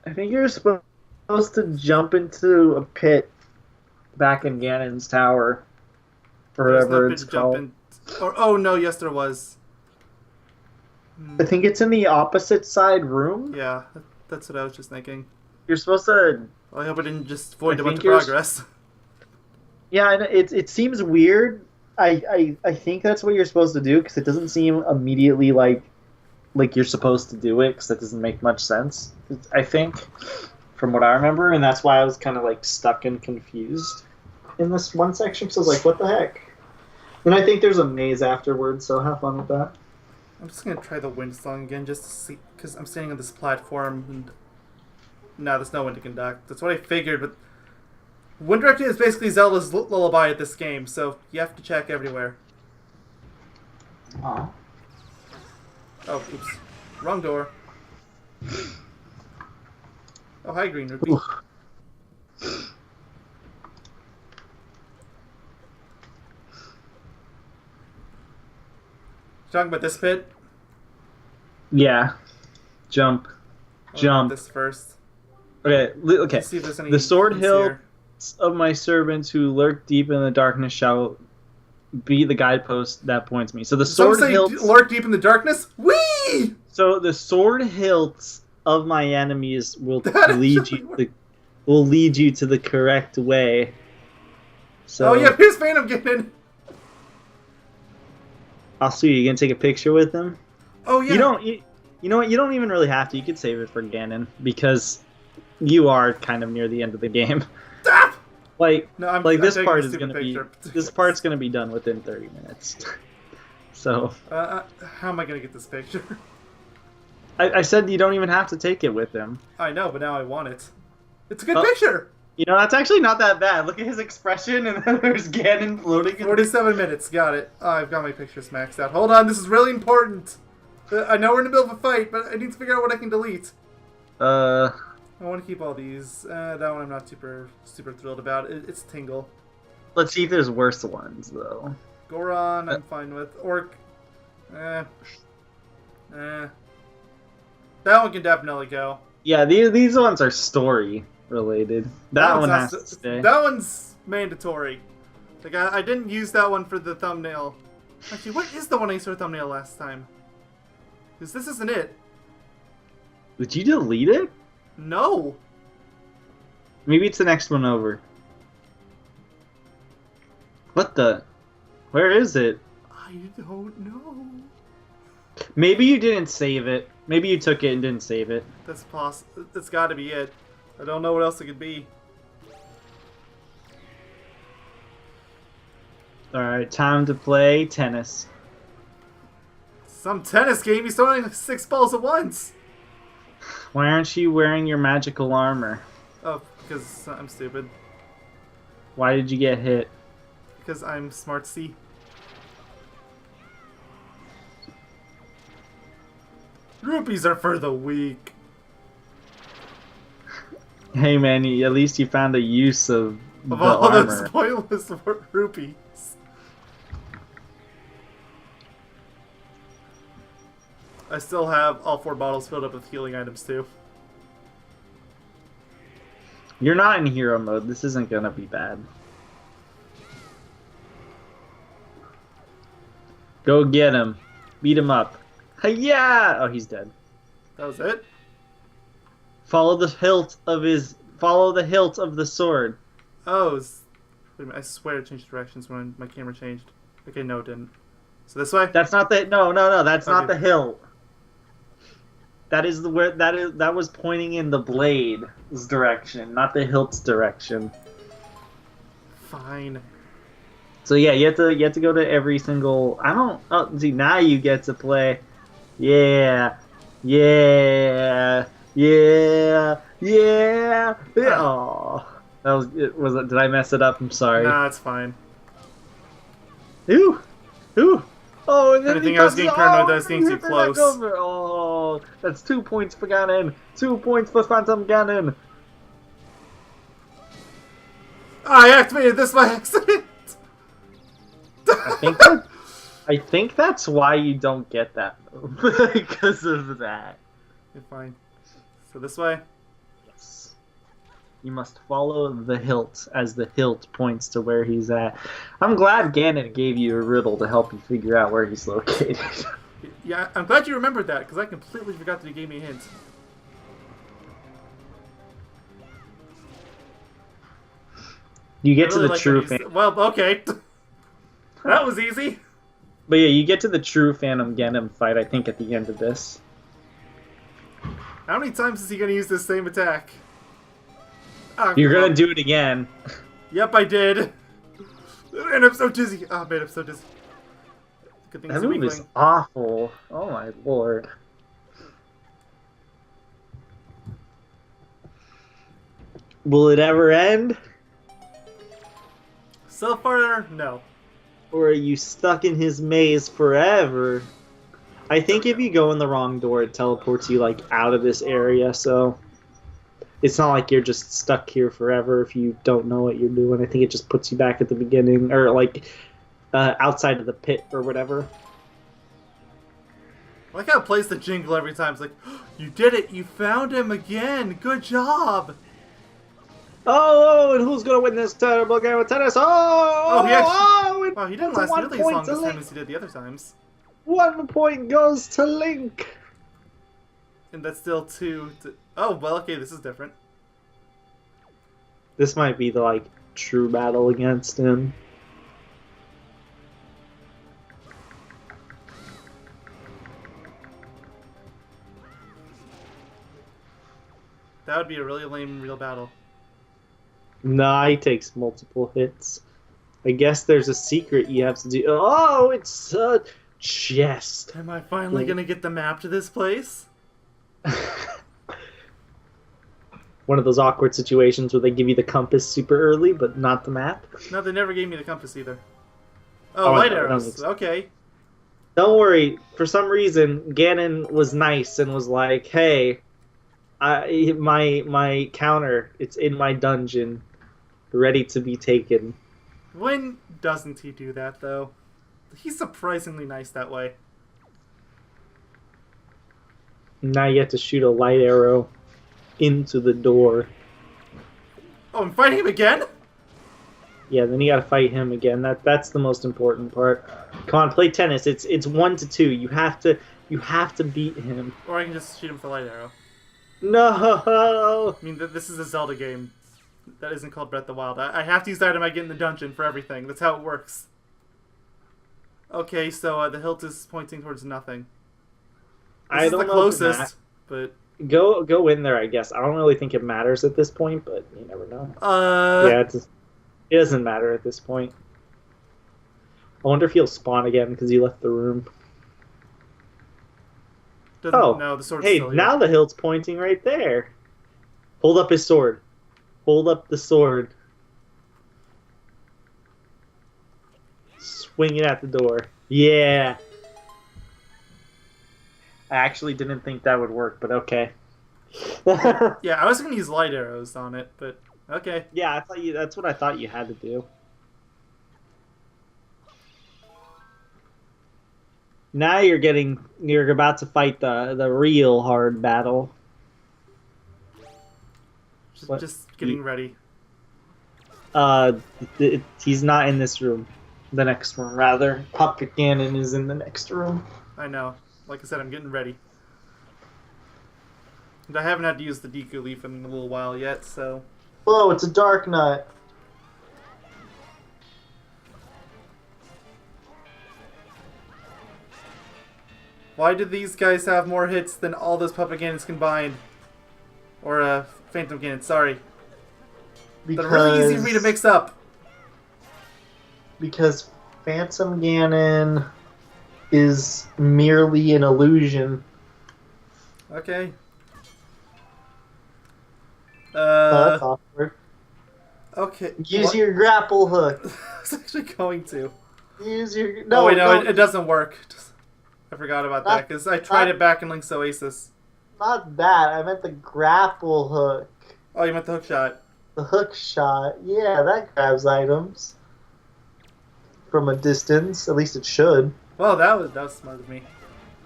I think you're supposed to jump into a pit back in Ganon's tower, or whatever it's called. Oh no, yes there was. I think it's in the opposite side room. Yeah, that's what I was just thinking. You're supposed to... Well, I hope I didn't just void a bunch of progress. Yeah, and it seems weird. I think that's what you're supposed to do because it doesn't seem immediately like you're supposed to do it because that doesn't make much sense. I think from what I remember, and that's why I was kind of like stuck and confused in this one section because I was like, what the heck? And I think there's a maze afterwards, so have fun with that. I'm just gonna try the wind song again just to see, because I'm standing on this platform and no, there's no wind to conduct. That's what I figured, but wind directing is basically Zelda's lullaby at this game, so you have to check everywhere. Aw. Oh, oops. Wrong door. Oh, hi, Green Rupee. Talking about this pit? Yeah. Jump. Jump. This first. Okay, okay. Let's see if there's any The sword hints hill here. of my servants who lurk deep in the darkness shall be the guidepost that points me. So the Some sword say hilts. lurk deep in the darkness? Whee! So the sword hilts of my enemies will That lead actually you will lead you to the correct way. So Oh yeah, here's Phantom getting. I'll see you gonna take a picture with him. Oh yeah. You know what? You don't even really have to. You could save it for Ganon because you are kind of near the end of the game. Stop! Like, No, I'm this taking part a is stupid gonna be picture. this part's gonna be done within 30 minutes. So How am I gonna get this picture? I said you don't even have to take it with him. I know, but now I want it. It's a good Oh. picture. You know, that's actually not that bad. Look at his expression, and then there's Ganon floating. 47 minutes. Got it. Oh, I've got my pictures maxed out. Hold on, this is really important. I know we're in the middle of a fight, but I need to figure out what I can delete. I want to keep all these. That one I'm not super thrilled about. It's Tingle. Let's see if there's worse ones though. Goron, I'm fine with. Orc. That one can definitely go. Yeah, these ones are story related. That one has to stay. That one's mandatory. Like I didn't use that one for the thumbnail. Actually, what is the one I used for thumbnail last time? Because this isn't it. Did you delete it? No. Maybe it's the next one over. What the? Where is it? I don't know. Maybe you didn't save it. Maybe you took it and didn't save it. That's possible. That's got to be it. I don't know what else it could be. Alright, time to play tennis. Some tennis game. He's throwing 6 balls at once. Why aren't you wearing your magical armor? Oh, because I'm stupid. Why did you get hit? Because I'm smart C. Rupees are for the weak. Hey man, at least you found a use of the all armor. those pointless rupees. I still have all 4 bottles filled up with healing items too. You're not in hero mode. This isn't gonna be bad. Go get him. Beat him up. Yeah! Oh, he's dead. That was it? Follow the hilt of the sword. Oh, wait a minute, I swear it changed directions when my camera changed. Okay, no, it didn't. So this way? That's not the no. That's not Okay. the hilt. That is that was pointing in the blade's direction, not the hilt's direction. Fine. So yeah, you have to go to every single. I don't. Oh, see, now you get to play. Yeah. Oh, that was it. Was it? Did I mess it up? I'm sorry. Nah, it's fine. Ooh. Oh, and then Anything he I was does- getting paranoid that I was he getting too hit the close. neck over. Oh, that's 2 points for Ganon. 2 points for Phantom Ganon. I activated this by accident! I think that's why you don't get that move because of that. You're fine. So this way? Yes. You must follow the hilt as the hilt points to where he's at. I'm glad Ganon gave you a riddle to help you figure out where he's located. Yeah, I'm glad you remembered that, because I completely forgot that you gave me a hint. You I get to really the like true that fan. well, okay. That was easy. But yeah, you get to the true Phantom Ganon fight, I think, at the end of this. How many times is he gonna use this same attack? Ah, You're well, gonna do it again. yep, I did. And I'm so dizzy. Oh man, I'm so dizzy. Good thing That it's a move is weakling. awful. Oh my lord. Will it ever end? So far, no. Or are you stuck in his maze forever? I think if you go in the wrong door, it teleports you like out of this area, so it's not like you're just stuck here forever if you don't know what you're doing. I think it just puts you back at the beginning, or like outside of the pit or whatever. I like how it plays the jingle every time. It's like, oh, you did it! You found him again! Good job! Oh, and who's gonna win this terrible game of tennis? Oh, he actually... And Wow, he didn't that's a last nearly as 1 long point this to time Link. as he did the other times. 1 point goes to Link. And that's still 2 to... Oh, well, okay, this is different. This might be the like true battle against him. That would be a really lame real battle. Nah, he takes multiple hits. I guess there's a secret you have to do. Oh, it's a chest. Am I finally gonna get the map to this place? One of those awkward situations where they give you the compass super early, but not the map. No, they never gave me the compass either. Oh, Oh, light no, arrows. Okay. Don't worry. For some reason, Ganon was nice and was like, "Hey, my counter, it's in my dungeon, ready to be taken." When doesn't he do that, though? He's surprisingly nice that way. Now you have to shoot a light arrow into the door. Oh, I'm fighting him again? Yeah, then you gotta fight him again. That's the most important part. Come on, play tennis. It's 1-2. You have to beat him. Or I can just shoot him with a light arrow. No. I mean, this is a Zelda game. That isn't called Breath of the Wild. I have to use the item I get in the dungeon for everything. That's how it works. Okay, so the hilt is pointing towards nothing. This I is don't the know if it closest, but... Go in there, I guess. I don't really think it matters at this point, but you never know. Yeah, it doesn't matter at this point. I wonder if he'll spawn again because he left the room. No, the sword's hey, still here. now the hilt's pointing right there. Hold up his sword. Hold up the sword. Swing it at the door. Yeah. I actually didn't think that would work, but okay. Yeah, I was going to use light arrows on it, but okay. Yeah, that's what I thought you had to do. Now you're about to fight the real hard battle. Just getting ready. He's not in this room. The next room, rather. Puppet Ganon is in the next room. I know. Like I said, I'm getting ready. And I haven't had to use the Deku Leaf in a little while yet, so... Whoa, it's a Dark Knight. Why did these guys have more hits than all those Puppet Ganons combined? Or, Phantom Ganon, sorry. They're really easy for me to mix up. Because Phantom Ganon is merely an illusion. Okay. That's awkward. Okay. Use your grapple hook. I was actually going to. Use your... No, wait, no, it doesn't work. I forgot about that, because I tried it back in Link's Oasis. Not that. I meant the grapple hook. Oh, you meant the hook shot. The hook shot. Yeah, that grabs items. From a distance. At least it should. Well, that was smart of me.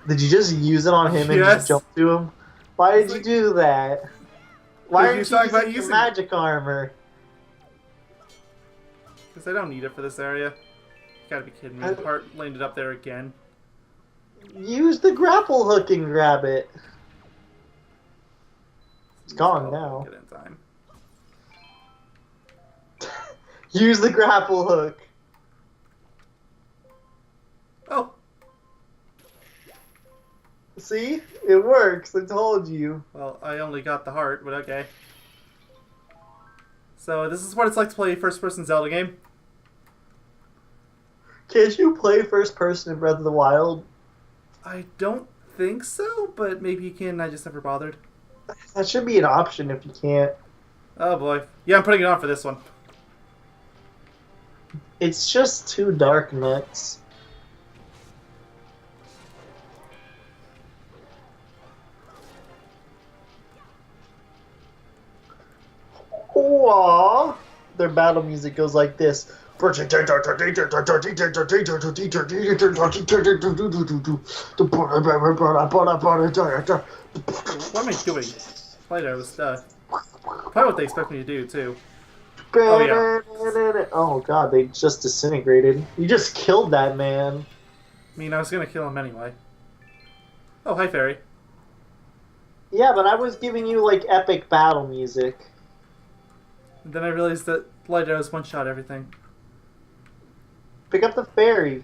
Did you just use it on him and Yes. just jump to him? Why did you do that? Why aren't you talking about using your using magic armor? Because I don't need it for this area. You gotta be kidding me. The part landed up there again. Use the grapple hook and grab it. It's gone now. Get in time. Use the grapple hook. Oh, See? It works. I told you. well, I only got the heart, but okay. So this is what it's like to play a first-person Zelda game. Can't you play first person in Breath of the Wild? I don't think so, but maybe you can. I just never bothered. That should be an option if you can't. Oh boy. Yeah, I'm putting it on for this one. It's just too dark nuts. Aww. Their battle music goes like this. What am I doing? Later, was probably what they expect me to do too. Oh yeah. Oh god, they just disintegrated. You just killed that man. I mean, I was gonna kill him anyway. Oh, hi, fairy. Yeah, but I was giving you like epic battle music. And then I realized that Light Arrows one-shot everything. Pick up the fairy.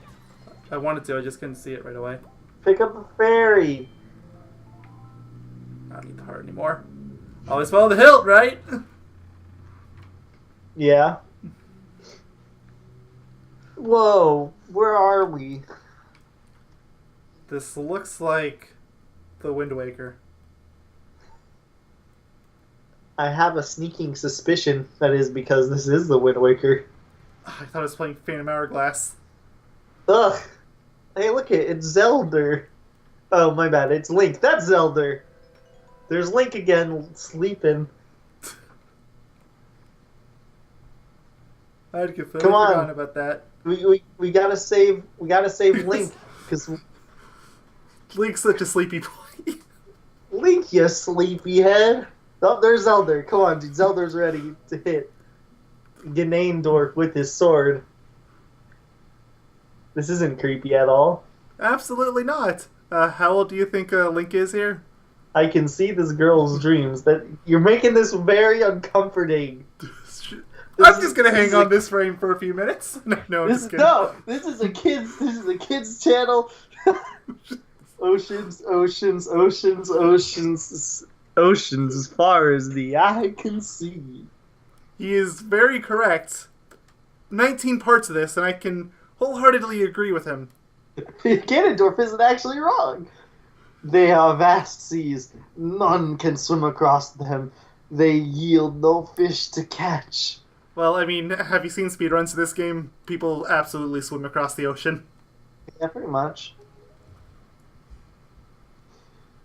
I wanted to, I just couldn't see it right away. Pick up the fairy. I don't need the heart anymore. Always follow the hilt, right? Yeah. Whoa, where are we? This looks like the Wind Waker. I have a sneaking suspicion that is because this is the Wind Waker. I thought I was playing Phantom Hourglass. Ugh. Hey, look it's Zelda. Oh, my bad. It's Link. That's Zelda. There's Link again, sleeping. I had completely forgotten about that. We gotta save Link because Link's such a sleepy boy. Link, you sleepyhead. Oh, there's Zelda. Come on, dude. Zelda's ready to hit Ganondorf with his sword. This isn't creepy at all. Absolutely not. How old do you think Link is here? I can see this girl's dreams. That you're making this very uncomforting. I'm just gonna hang on this frame for a few minutes. No, I'm just kidding. No, this is a kids channel. Oceans, oceans, oceans, oceans, oceans as far as the eye can see. He is very correct. 19 parts of this, and I can wholeheartedly agree with him. Ganondorf isn't actually wrong. They are vast seas. None can swim across them. They yield no fish to catch. Well, I mean, have you seen speedruns of this game? People absolutely swim across the ocean. Yeah, pretty much.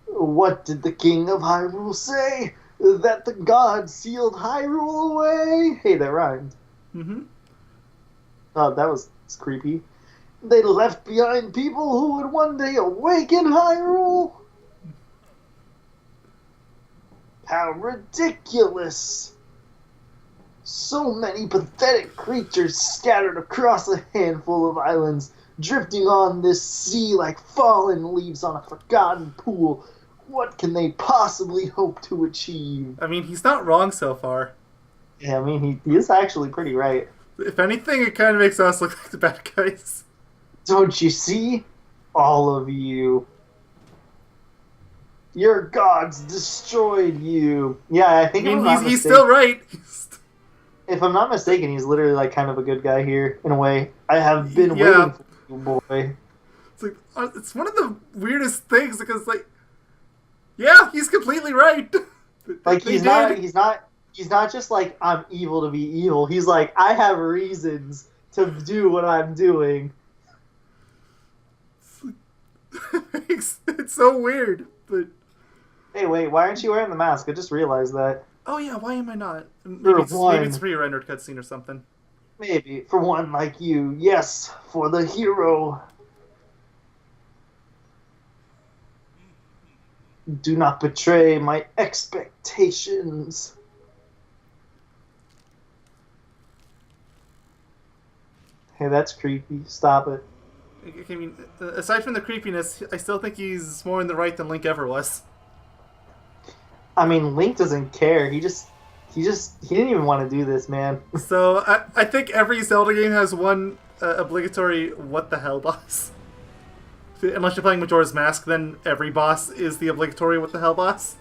What did the king of Hyrule say? That the gods sealed Hyrule away? Hey, that rhymed. Mm-hmm. Oh, that was creepy. They left behind people who would one day awaken Hyrule? How ridiculous! So many pathetic creatures scattered across a handful of islands, drifting on this sea like fallen leaves on a forgotten pool. What can they possibly hope to achieve? I mean, he's not wrong so far. Yeah, I mean, he is actually pretty right. If anything, it kind of makes us look like the bad guys. Don't you see? All of you. Your gods destroyed you. Yeah, I think I mean, he's still right. If I'm not mistaken, he's literally like kind of a good guy here, in a way. I have been waiting for you, boy. It's like, it's one of the weirdest things because, like, yeah, he's completely right. Like he's not just like I'm evil to be evil. He's like I have reasons to do what I'm doing. It's so weird, but hey, wait, why aren't you wearing the mask? I just realized that. Oh yeah, why am I not? Maybe it's pre-rendered cutscene or something. Maybe for one like you, yes, for the hero. Do not betray my expectations. Hey, that's creepy. Stop it. I mean, aside from the creepiness, I still think he's more in the right than Link ever was. I mean, Link doesn't care. He didn't even want to do this, man. So I think every Zelda game has one obligatory what the hell boss. Unless you're playing Majora's Mask, then every boss is the obligatory what the hell boss.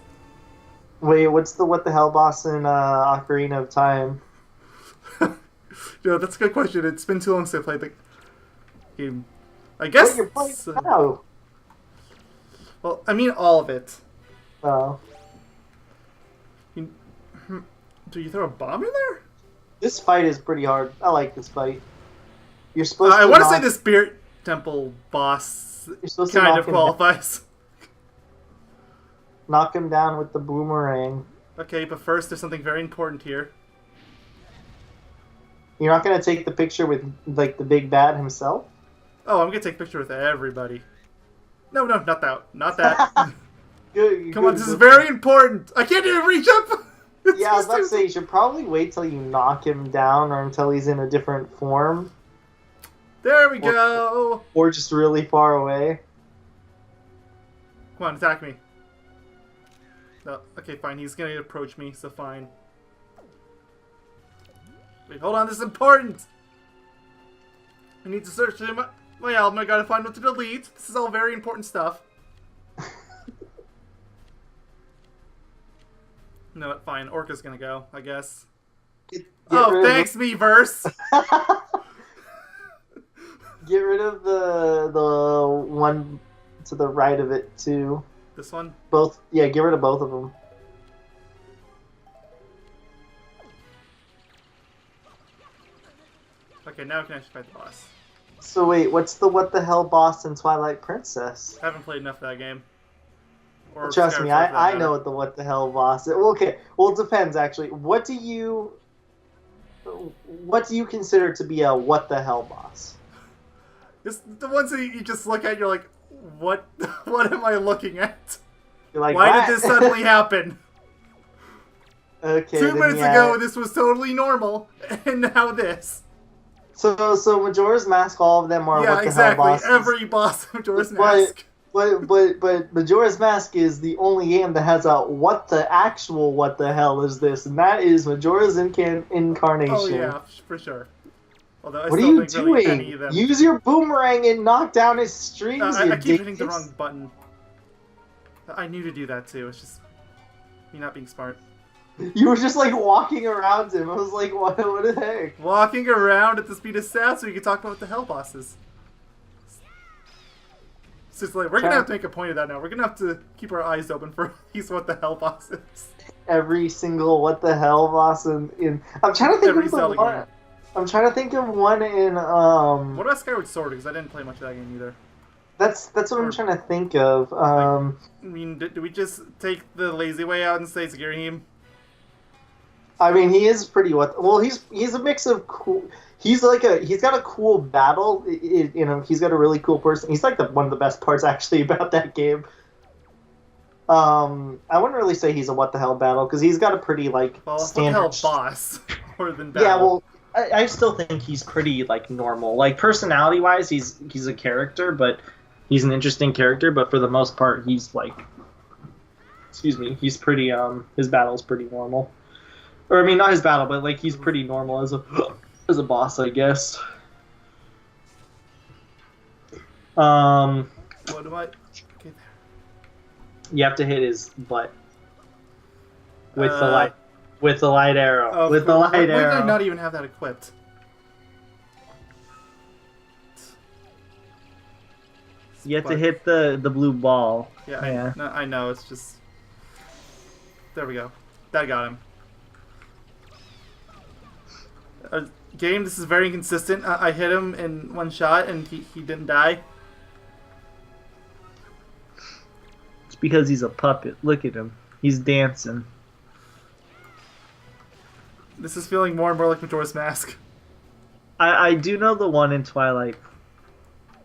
Wait, what's the what the hell boss in Ocarina of Time? No, that's a good question. It's been too long since I played the game. I guess. What, you're playing now? Well, I mean all of it. Oh. Do you throw a bomb in there? This fight is pretty hard. I like this fight. You're supposed to. I want to say the Spirit Temple boss kind of qualifies. Knock him down with the boomerang. Okay, but first there's something very important here. You're not gonna take the picture with like the big bad himself? Oh, I'm gonna take a picture with everybody. No, not that. Not that. Good. Come on, this is very important. I can't even reach up. Yeah, I was about to say you should probably wait till you knock him down or until he's in a different form. There we go. Or just really far away. Come on, attack me. No, okay, fine. He's gonna approach me, so fine. Wait, hold on. This is important. I need to search through my album. I gotta find what to delete. This is all very important stuff. No, fine. Orca's gonna go, I guess. Oh, thanks, Miiverse! Get rid of the one to the right of it, too. This one? Both. Yeah, get rid of both of them. Okay, now we can actually fight the boss. So wait, what's the what the hell boss in Twilight Princess? I haven't played enough of that game. Or trust me, I know what the hell boss is. Well, okay, well it depends actually. What do you consider to be a what the hell boss? It's the ones that you just look at, you're like, what am I looking at? You're like, why what? did this suddenly happen? Okay. 2 minutes ago this was totally normal, and now this. So Majora's Mask, all of them are what the hell bosses. Every boss of Majora's Mask. But Majora's Mask is the only game that has a what the hell is this, and that is Majora's Incarnation. Oh yeah, for sure. Although what are you doing? Use your boomerang and knock down his strings. I keep hitting the wrong button. I knew to do that too. It's just me not being smart. You were just like walking around him. I was like, what the heck? Walking around at the speed of sound so we can talk about what the hell bosses. It's just like, we're gonna have to make a point of that now. We're gonna have to keep our eyes open for these what the hell bosses. Every single what the hell boss in I'm trying to think every of the Zelda one. game. I'm trying to think of one in What about Skyward Sword? Because I didn't play much of that game either. That's what I'm trying to think of. I mean, do we just take the lazy way out and say Zagirahim? I mean, he is pretty well. He's a mix of cool. He's got a cool battle. He's got a really cool person. He's like one of the best parts actually about that game. I wouldn't really say he's a what the hell battle because he's got a pretty standard what the hell boss more than battle. Yeah, well, I still think he's pretty normal. Like personality wise, he's a character, but he's an interesting character. But for the most part, he's he's pretty his battle's pretty normal. Or I mean, not his battle, but he's pretty normal as a boss, I guess. What do I? Okay, there. You have to hit his butt with the light, with the light arrow, arrow. Why did I not even have that equipped? You have to hit the blue ball. Yeah. I know. It's just. There we go. That got him. Game, this is very inconsistent. I hit him in one shot and he didn't die. It's because he's a puppet. Look at him. He's dancing. This is feeling more and more like Majora's Mask. I do know the one in Twilight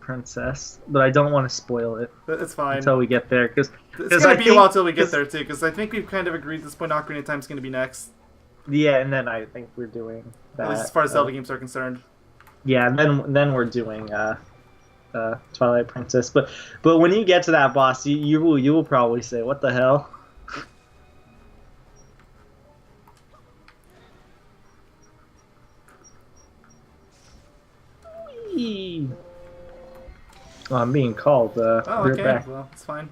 Princess, but I don't want to spoil it. It's fine. Until we get there. Cause it's going to be a while till we get there, too, because I think we've kind of agreed at this point Ocarina of Time is going to be next. Yeah, and then I think we're doing that. At least as far as Zelda games are concerned. Yeah, and then we're doing Twilight Princess. But when you get to that boss, you will probably say, "What the hell?" Oh, I'm being called. Oh, I'll be right okay. back. Well, it's fine.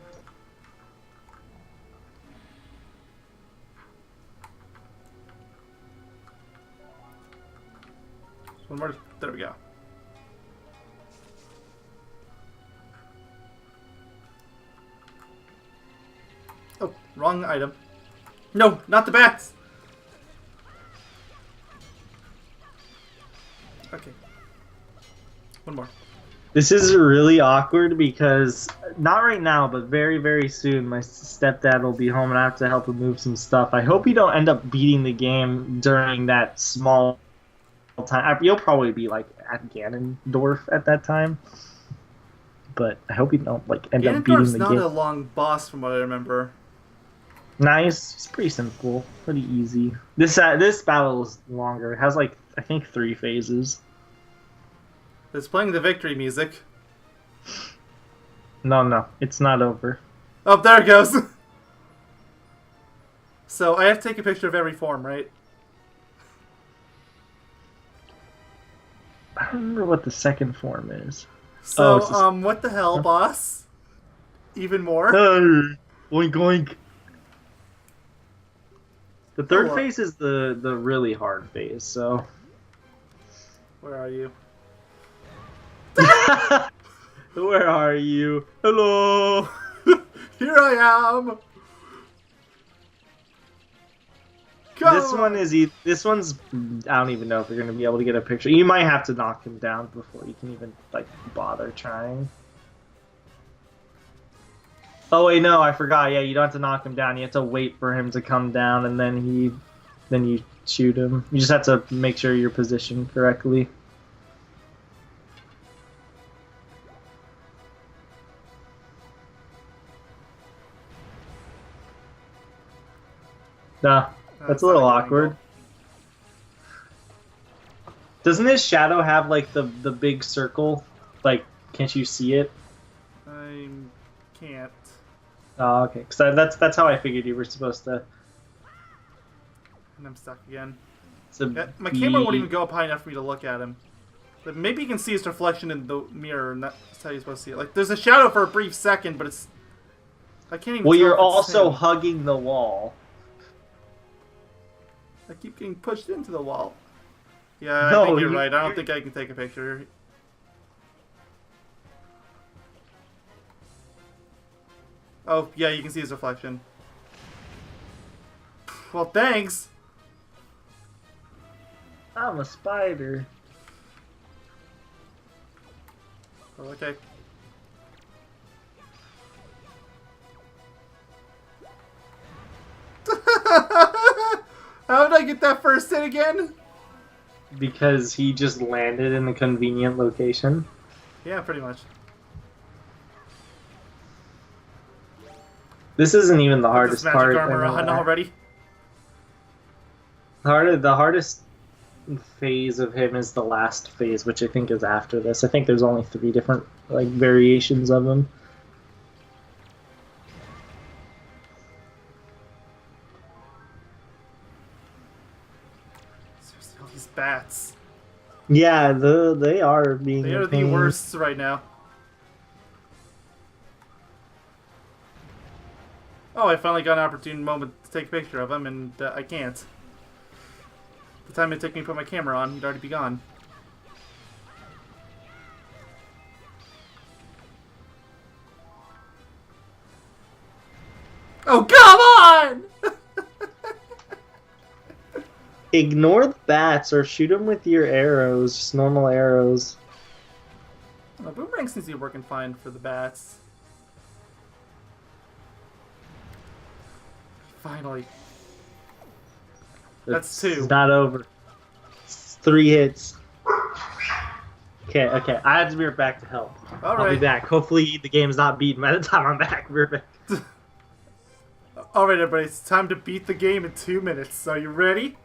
One more. There we go. Oh, wrong item. No, not the bats! Okay. One more. This is really awkward because not right now, but very, very soon, my stepdad will be home and I have to help him move some stuff. I hope you don't end up beating the game during that small time. You'll probably be like at Ganondorf at that time, but I hope you don't like end up beating Ganondorf's the not game. a long boss from what I remember. Nice, it's pretty simple, pretty easy. This battle is longer. It has like I think 3 phases. It's playing the victory music. No, it's not over. Oh, there it goes! So, I have to take a picture of every form, right? I don't remember what the second form is. So, Oh, what the hell, boss? Even more? Oink oink. The third Hello. phase is the really hard phase, so. Where are you? Where are you? Hello. Here I am! Come This one is this one's I don't even know if you're gonna be able to get a picture. You might have to knock him down before you can even like bother trying. Oh wait, no, I forgot. Yeah, you don't have to knock him down. You have to wait for him to come down, and then you shoot him. You just have to make sure you're positioned correctly. Nah, that's a little not an awkward. angle. Doesn't his shadow have like the big circle? Like, can't you see it? I can't. Oh, okay. Because that's how I figured you were supposed to. And I'm stuck again. to Yeah, my be- camera won't even go up high enough for me to look at him. But maybe you can see his reflection in the mirror, and that's how you're supposed to see it. Like, there's a shadow for a brief second, but it's... I can't even Well, tell you're if it's also him. hugging the wall. I keep getting pushed into the wall. Yeah, I No, think you're you- right. I don't you're- think I can take a picture. Oh, yeah, you can see his reflection. Well, thanks! I'm a spider. Oh, okay. How did I get that first hit again? Because he just landed in a convenient location. Yeah, pretty much. This isn't even the With hardest this magic part. armor anyway. on already. The hardest phase of him is the last phase, which I think is after this. I think there's only 3 different like variations of him. Seriously, all these bats. Yeah, they are being. They a are the pain. worst right now. Oh, I finally got an opportune moment to take a picture of him, and I can't. The time it took me to put my camera on, he'd already be gone. Oh, come on! Ignore the bats or shoot them with your arrows, just normal arrows. Oh, Boomerang seems to be working fine for the bats. Finally. That's 2. It's not over. It's 3 hits. Okay. I have to be right back to help. I'll be Alright. back. Hopefully the game's not beaten by the time I'm back. We're back. Alright, everybody, it's time to beat the game in 2 minutes. Are you ready?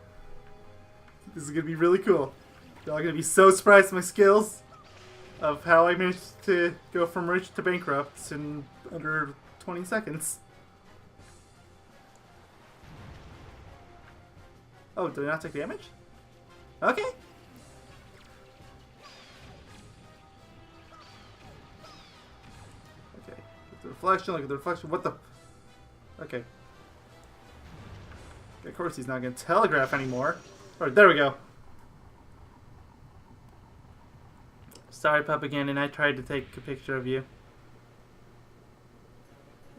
This is gonna be really cool. Y'all gonna be so surprised at my skills of how I managed to go from rich to bankrupt in under 20 seconds. Oh, did I not take damage? Okay. reflection, look at the reflection. What the... Okay. Of course he's not going to telegraph anymore. Alright, there we go. Sorry, Papa Ganon, I tried to take a picture of you.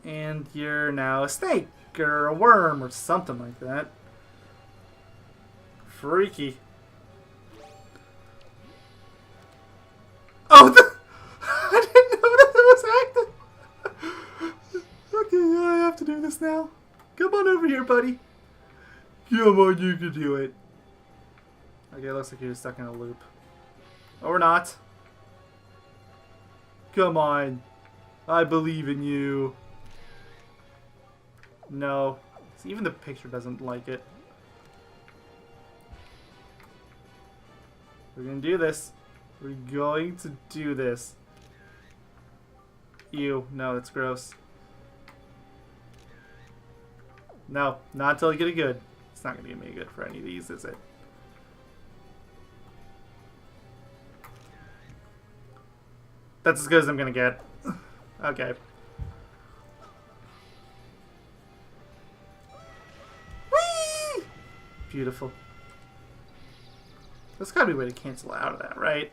And you're now a snake, or a worm, or something like that. Freaky. Oh, I didn't know that was active. Okay, I have to do this now. Come on over here, buddy. Come on, you can do it. Okay, looks like you're stuck in a loop. Or not. Come on. I believe in you. No. See, even the picture doesn't like it. We're gonna do this. We're going to do this. Ew. No, that's gross. No, not until I get it good. It's not gonna get me good for any of these, is it? That's as good as I'm gonna get. Okay. Whee! Beautiful. There's gotta be a way to cancel out of that, right?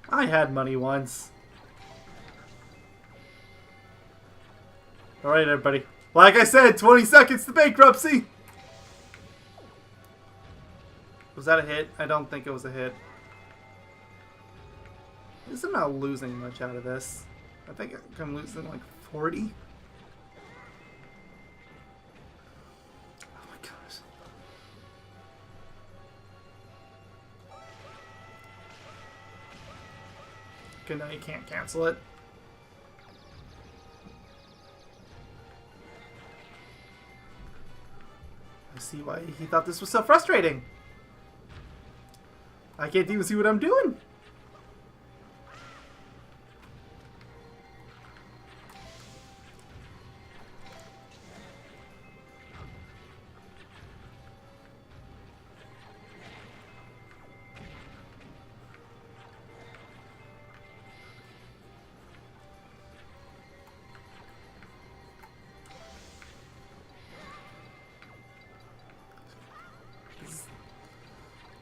I had money once. Alright, everybody. Like I said, 20 seconds to bankruptcy! Was that a hit? I don't think it was a hit. At least I'm not losing much out of this. I think I'm losing like 40. Oh my gosh. Okay, now you can't cancel it. I see why he thought this was so frustrating. I can't even see what I'm doing.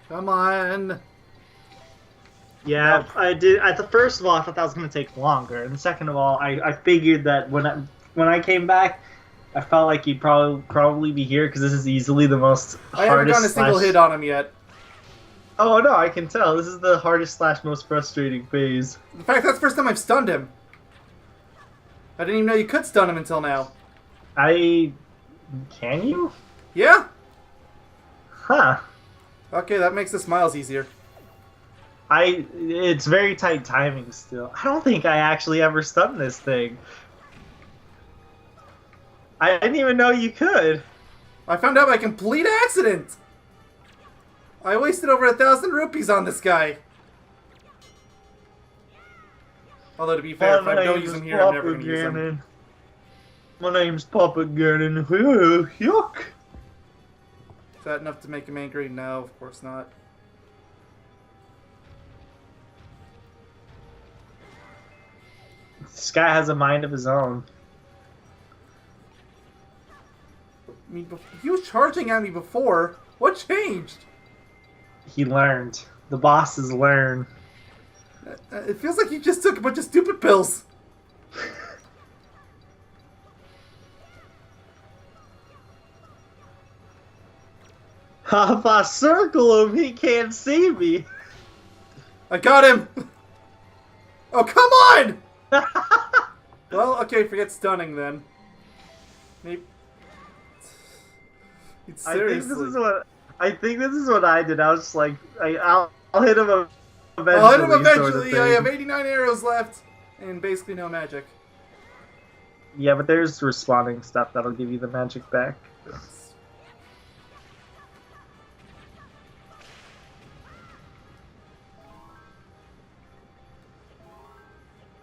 Come on. Yeah, I did. First of all, I thought that was going to take longer, and second of all, I figured that when I came back, I felt like he'd probably be here because this is easily the most I haven't gotten a single hit on him yet. Oh no, I can tell. This is the hardest / most frustrating phase. In fact, that's the first time I've stunned him. I didn't even know you could stun him until now. Can you? Yeah. Huh. Okay, that makes the smiles easier. It's very tight timing still. I don't think I actually ever stunned this thing. I didn't even know you could. I found out by complete accident. I wasted over 1,000 rupees on this guy. Although to be fair, if I don't use him here, I'm never going to use him. My name's Papa Ganon. Yuck. Is that enough to make him angry? No, of course not. This guy has a mind of his own. I mean, he was charging at me before. What changed? He learned. The bosses learn. It feels like he just took a bunch of stupid pills. If I circle him, he can't see me. I got him! Oh, come on! Well, okay, forget stunning then. Maybe... Seriously. I think this is what I did. I was just like, I'll hit him eventually. I'll hit him eventually. Sort of I have 89 arrows left and basically no magic. Yeah, but there's responding stuff that'll give you the magic back. Yes.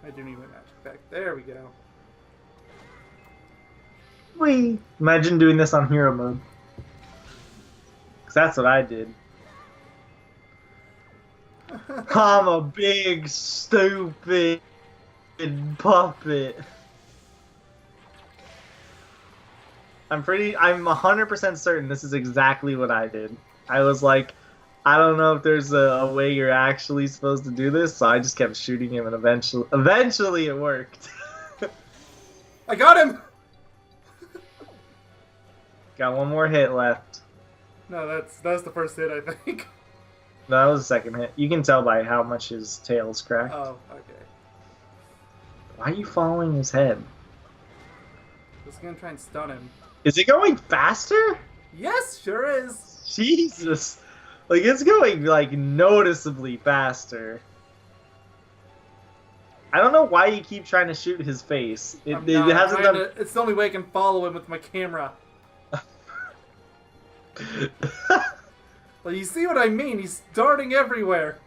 I do need my magic back. There we go. Whee! Imagine doing this on hero mode. Because that's what I did. I'm a big, stupid puppet. I'm 100% certain this is exactly what I did. I was like, I don't know if there's a way you're actually supposed to do this, so I just kept shooting him, and eventually it worked. I got him! Got one more hit left. No, that was the first hit, I think. No, that was the second hit. You can tell by how much his tail is cracked. Oh, okay. Why are you following his head? Just gonna try and stun him. Is it going faster? Yes, sure is. Jesus. Like, it's going, like, noticeably faster. I don't know why you keep trying to shoot his face. It hasn't done... It's the only way I can follow him with my camera. Well, you see what I mean? He's darting everywhere.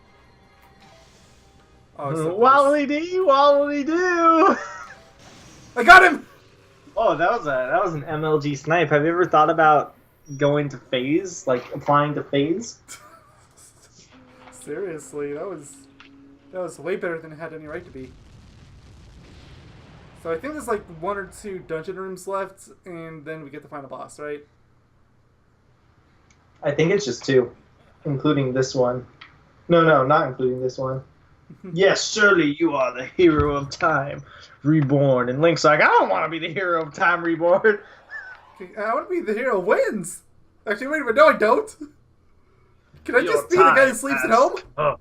Oh, so Waddly-dee, waddly-doo! I got him! Oh, that was an MLG snipe. Have you ever thought about going to phase, like applying to phase? Seriously, that was way better than it had any right to be. So I think there's like 1 or 2 dungeon rooms left, and then we get the final boss, right? I think it's just 2, including this one. No, not including this one. Yes, surely you are the hero of time reborn. And Link's like, I don't want to be the hero of time reborn. I want to be the hero who wins. Actually, wait a minute. No, I don't. Can I just be the guy who sleeps at home?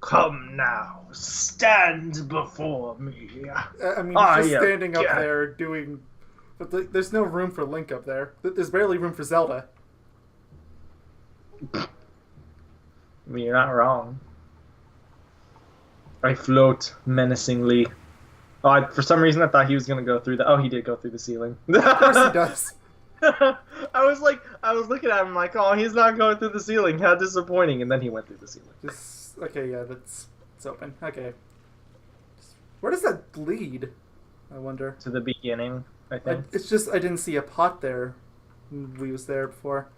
Come now, stand before me. I mean, he's just standing up there doing... But there's no room for Link up there. There's barely room for Zelda. I mean, you're not wrong. I float menacingly. Oh, for some reason I thought he was going to go through the... Oh, he did go through the ceiling. Of course he does. I was looking at him like, oh, he's not going through the ceiling. How disappointing. And then he went through the ceiling. Okay, yeah, it's open. Okay. Where does that lead? I wonder. To the beginning, I think. It's just I didn't see a pot there when we was there before.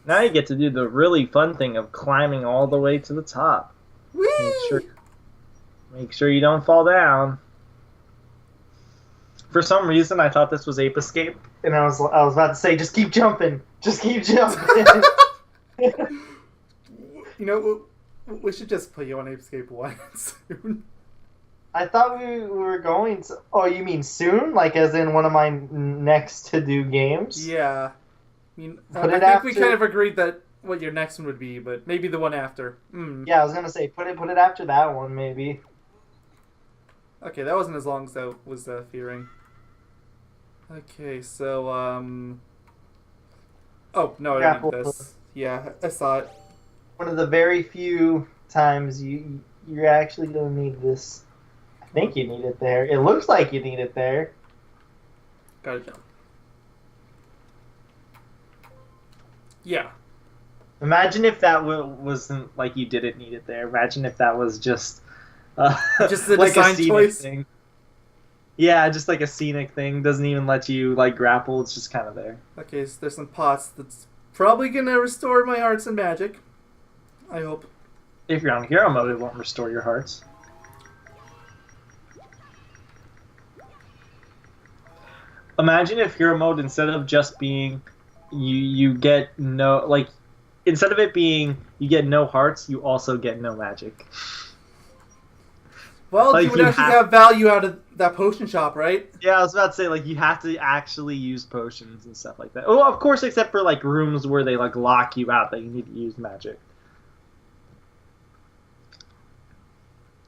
Now you get to do the really fun thing of climbing all the way to the top. Whee! Make sure you don't fall down. For some reason, I thought this was Ape Escape, and I was about to say, just keep jumping, just keep jumping. You know, we should just play on Ape Escape 1 soon. I thought we were going to... Oh, you mean soon? Like, as in one of my next to-do games? Yeah. I mean, I think we kind of agreed that what your next one would be, but maybe the one after. Yeah, I was gonna say, put it after that one, maybe. Okay, that wasn't as long as I was fearing. Okay, so, Oh, no, I don't need this. Yeah, I saw it. One of the very few times you're actually gonna need this. I think you need it there. It looks like you need it there. Gotta jump. Yeah. Imagine if that wasn't like you didn't need it there. Imagine if that was just just the like design a scenic choice thing. Yeah, just like a scenic thing. Doesn't even let you like grapple. It's just kind of there. Okay, so there's some pots that's probably gonna restore my hearts and magic. I hope. If you're on hero mode, it won't restore your hearts. Imagine if hero mode, instead of just being you get no, like, instead of it being you get no hearts, you also get no magic. Well, like, you would actually have value out of that potion shop, right? Yeah, I was about to say, like, you have to actually use potions and stuff like that. Oh, of course, except for, like, rooms where they, like, lock you out that you need to use magic.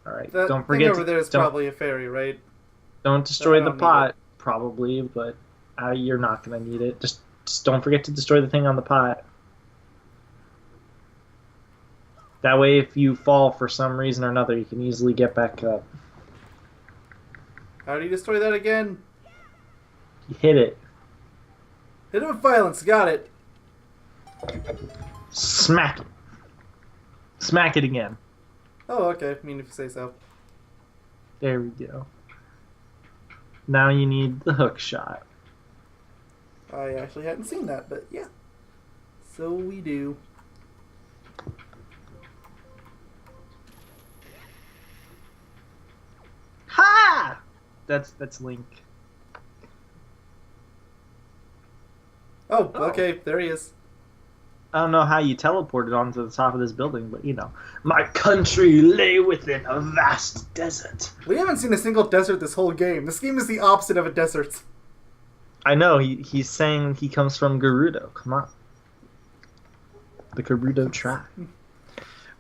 Alright, don't forget over there is probably a fairy, right? Don't destroy the pot, probably, but you're not going to need it. Just don't forget to destroy the thing on the pot. That way, if you fall for some reason or another, you can easily get back up. How do you destroy that again? You hit it. Hit it with violence, got it. Smack it. Smack it again. Oh, okay. I mean, if you say so. There we go. Now you need the hook shot. I actually hadn't seen that, but yeah. So we do. Ha! That's Link. Oh, okay, there he is. I don't know how you teleported onto the top of this building, but you know. My country lay within a vast desert. We haven't seen a single desert this whole game. This game is the opposite of a desert. I know, he's saying he comes from Gerudo. Come on. The Gerudo tribe.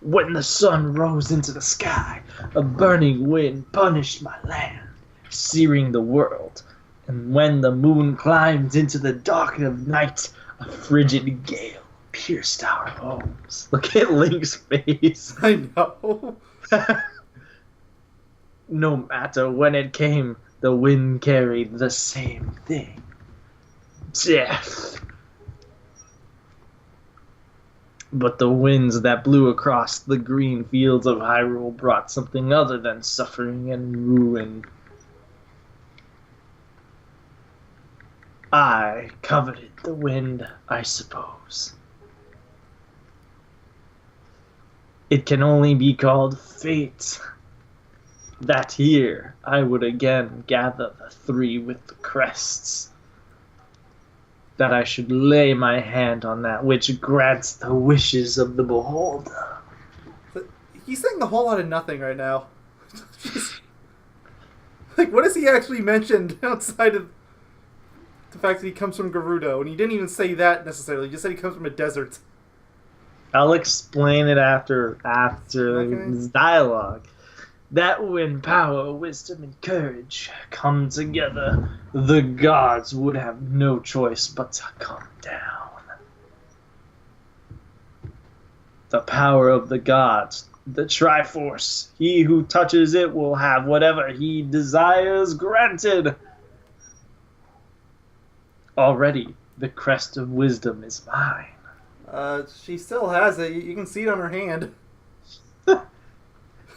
When the sun rose into the sky, a burning wind punished my land, searing the world. And when the moon climbed into the dark of night, a frigid gale pierced our homes. Look at Link's face. I know. No matter when it came, the wind carried the same thing. Death. But the winds that blew across the green fields of Hyrule brought something other than suffering and ruin. I coveted the wind, I suppose. It can only be called fate. That here I would again gather the three with the crests. That I should lay my hand on that which grants the wishes of the beholder. He's saying a whole lot of nothing right now. Like, what has he actually mentioned outside of the fact that he comes from Gerudo? And he didn't even say that necessarily. He just said he comes from a desert. I'll explain it after this dialogue. That when power, wisdom, and courage come together, the gods would have no choice but to come down. The power of the gods, the Triforce, he who touches it will have whatever he desires granted. Already, the crest of wisdom is mine. She still has it. You can see it on her hand.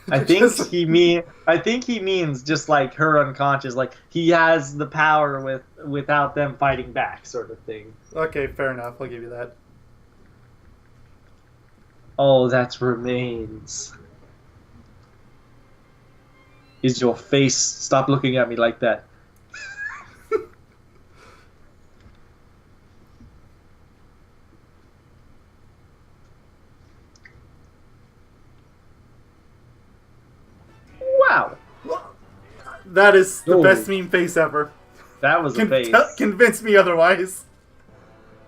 I think he means just like her unconscious, like he has the power without them fighting back, sort of thing. Okay, fair enough. I'll give you that. All that remains is your face. Stop looking at me like that. Wow. That is the best meme face ever. That was a face. Convince me otherwise.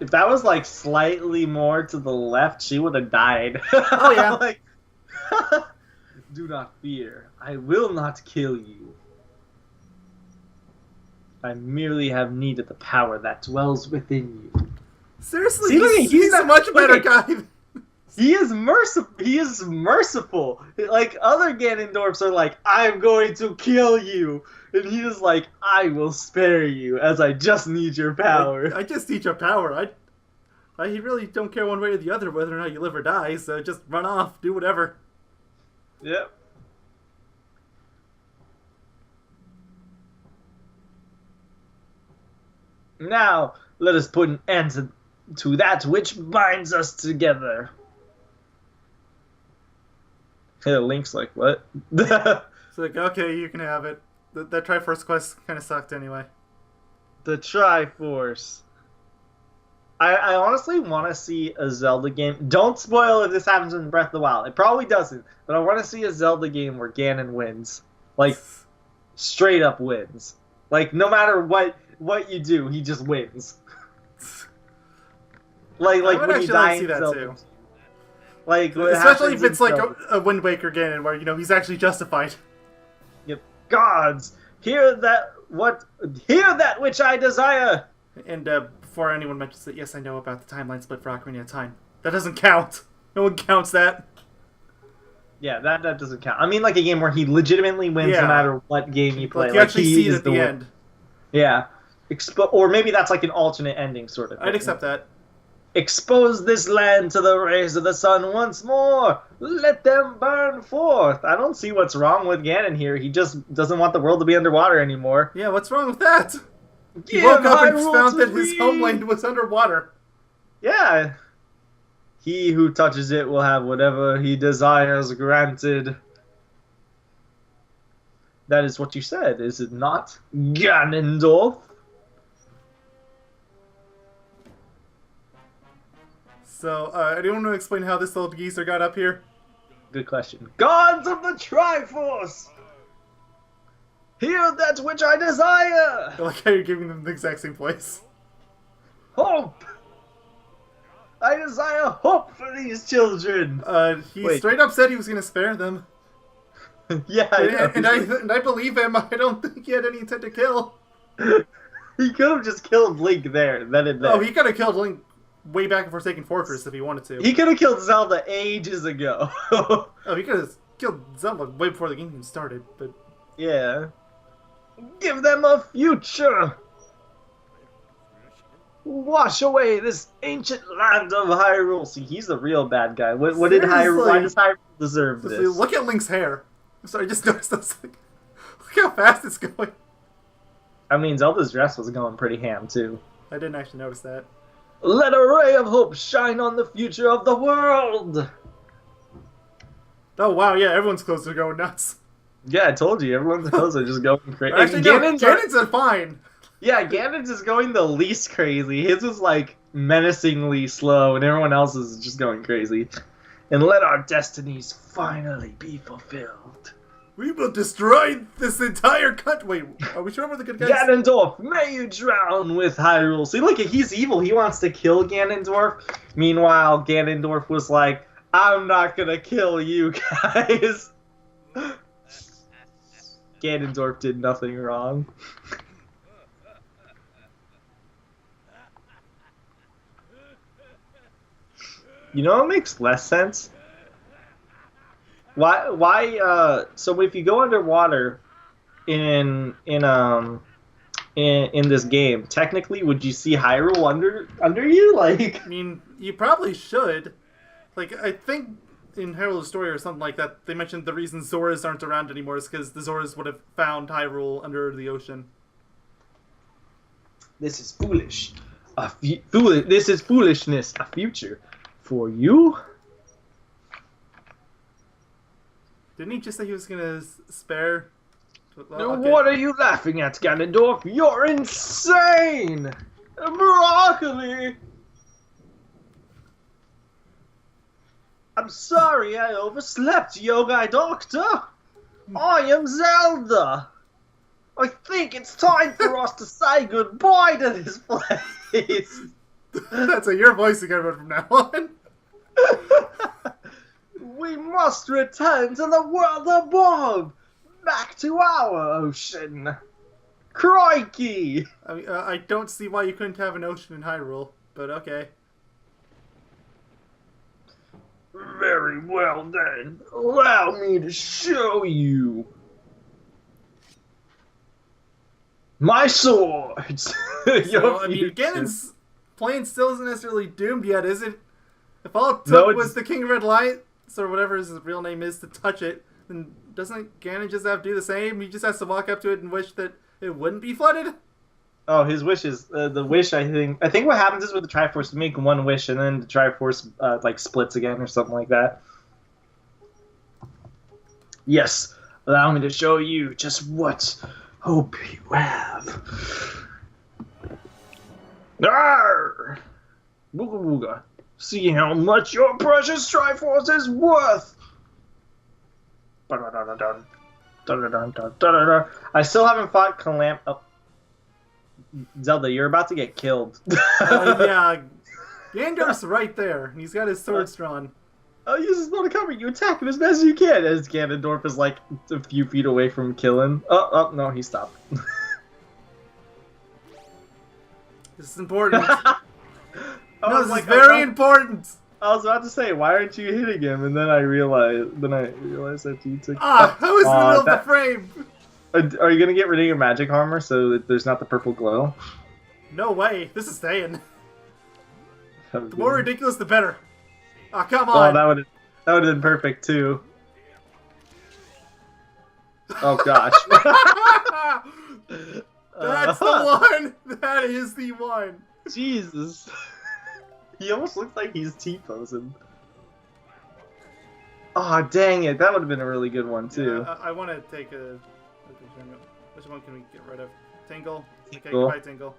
If that was like slightly more to the left, she would have died. Oh yeah. Like, do not fear. I will not kill you. I merely have need of the power that dwells within you. Seriously, See, he's a much better guy. He is merciful. He is merciful. Like other Ganondorfs are like, I'm going to kill you. And he is like, I will spare you as I just need your power. I just need your power. I really don't care one way or the other whether or not you live or die, so just run off, do whatever. Yep. Now, let us put an end to that which binds us together. Link's like, what? It's like, okay, you can have it. That Triforce quest kind of sucked anyway. The Triforce. I honestly want to see a Zelda game. Don't spoil if this happens in Breath of the Wild. It probably doesn't. But I want to see a Zelda game where Ganon wins. Like, straight up wins. Like, no matter what you do, he just wins. like when you die in Zelda. Too. Like, especially if it's like a Wind Waker Ganon, where he's actually justified. Yep. Gods, hear that which I desire. And before anyone mentions it, yes, I know about the timeline split for Ocarina of Time. That doesn't count. No one counts that. Yeah, that doesn't count. I mean, like a game where he legitimately wins no matter what game you play. Like you actually see it at the end. Yeah. Or maybe that's like an alternate ending sort of thing. I'd accept that. Expose this land to the rays of the sun once more. Let them burn forth. I don't see what's wrong with Ganon here. He just doesn't want the world to be underwater anymore. Yeah, what's wrong with that? He woke up and found that his homeland was underwater. Yeah. He who touches it will have whatever he desires granted. That is what you said, is it not, Ganondorf? So, anyone want to explain how this little geezer got up here? Good question. Gods of the Triforce! Hear that which I desire! I like how you're giving them the exact same voice. Hope! I desire hope for these children! He Wait. straight up said he was going to spare them. Yeah, And I believe him. I don't think he had any intent to kill. He could have just killed Link there, then and there. Oh, he could have killed Link way back in Forsaken Fortress if he wanted to. He could have killed Zelda ages ago. Oh, he could have killed Zelda way before the game even started, but... Yeah. Give them a future! Wash away this ancient land of Hyrule. See, he's the real bad guy. What did Hyrule... Why does Hyrule deserve this? Look at Link's hair. I'm sorry, I just noticed this. Look how fast it's going. I mean, Zelda's dress was going pretty ham, too. I didn't actually notice that. Let a ray of hope shine on the future of the world! Oh, wow, yeah, everyone's clothes are going nuts. Yeah, I told you, everyone's clothes are just going crazy. Actually, no, Ganon's are fine. Yeah, Ganon's is going the least crazy. His is, like, menacingly slow, and everyone else is just going crazy. And let our destinies finally be fulfilled. We will destroy this entire country. Wait, are we sure we're the good guys? Ganondorf, may you drown with Hyrule. See, look, he's evil. He wants to kill Ganondorf. Meanwhile, Ganondorf was like, I'm not gonna kill you guys. Ganondorf did nothing wrong. You know what makes less sense? So if you go underwater in this game, technically would you see Hyrule under you? Like, I mean, you probably should. Like, I think in Hyrule's story or something like that, they mentioned the reason Zoras aren't around anymore is because the Zoras would have found Hyrule under the ocean. This is foolish. This is foolishness. A future for you. Didn't he just say he was gonna spare? Well, Okay. What are you laughing at, Ganondorf? You're insane! Broccoli! I'm sorry I overslept, Yogaidr. I am Zelda. I think it's time for us to say goodbye to this place. That's your voice again from now on. We must return to the world above, back to our ocean. Crikey! I mean, I don't see why you couldn't have an ocean in Hyrule, but okay. Very well then. Allow me to show you. My swords! So, I mean, Ganon's plan still isn't necessarily doomed yet, is it? If all it took was the King of Red Lights, or whatever his real name is, to touch it, then doesn't Ganon just have to do the same? He just has to walk up to it and wish that it wouldn't be flooded? Oh, his wish is the wish. I think what happens is with the Triforce, you make one wish and then the Triforce like splits again or something like that. Yes, allow me to show you just what hope you have. Arr! Wooga wooga. See how much your precious Triforce is worth. I still haven't fought Calam. Oh. Zelda, you're about to get killed. Yeah, Ganondorf's right there, and he's got his swords drawn. Oh, use his spell to cover you. Attack him as best as you can. As Ganondorf is like a few feet away from killing. Oh, no, he stopped. This is important. No, this is very important. I was about to say, why aren't you hitting him? And then I realized that you took. I was in the middle of the frame. Are you gonna get rid of your magic armor so that there's not the purple glow? No way. This is staying. The more ridiculous, the better. Oh, come on. Oh, that would have been perfect too. Oh gosh. That's the one. That is the one. Jesus. He almost looks like he's T-posing. Oh, dang it. That would have been a really good one, too. Yeah, I want to take a... Which one can we get rid of? Tingle? Okay, Tingle. goodbye, Tingle.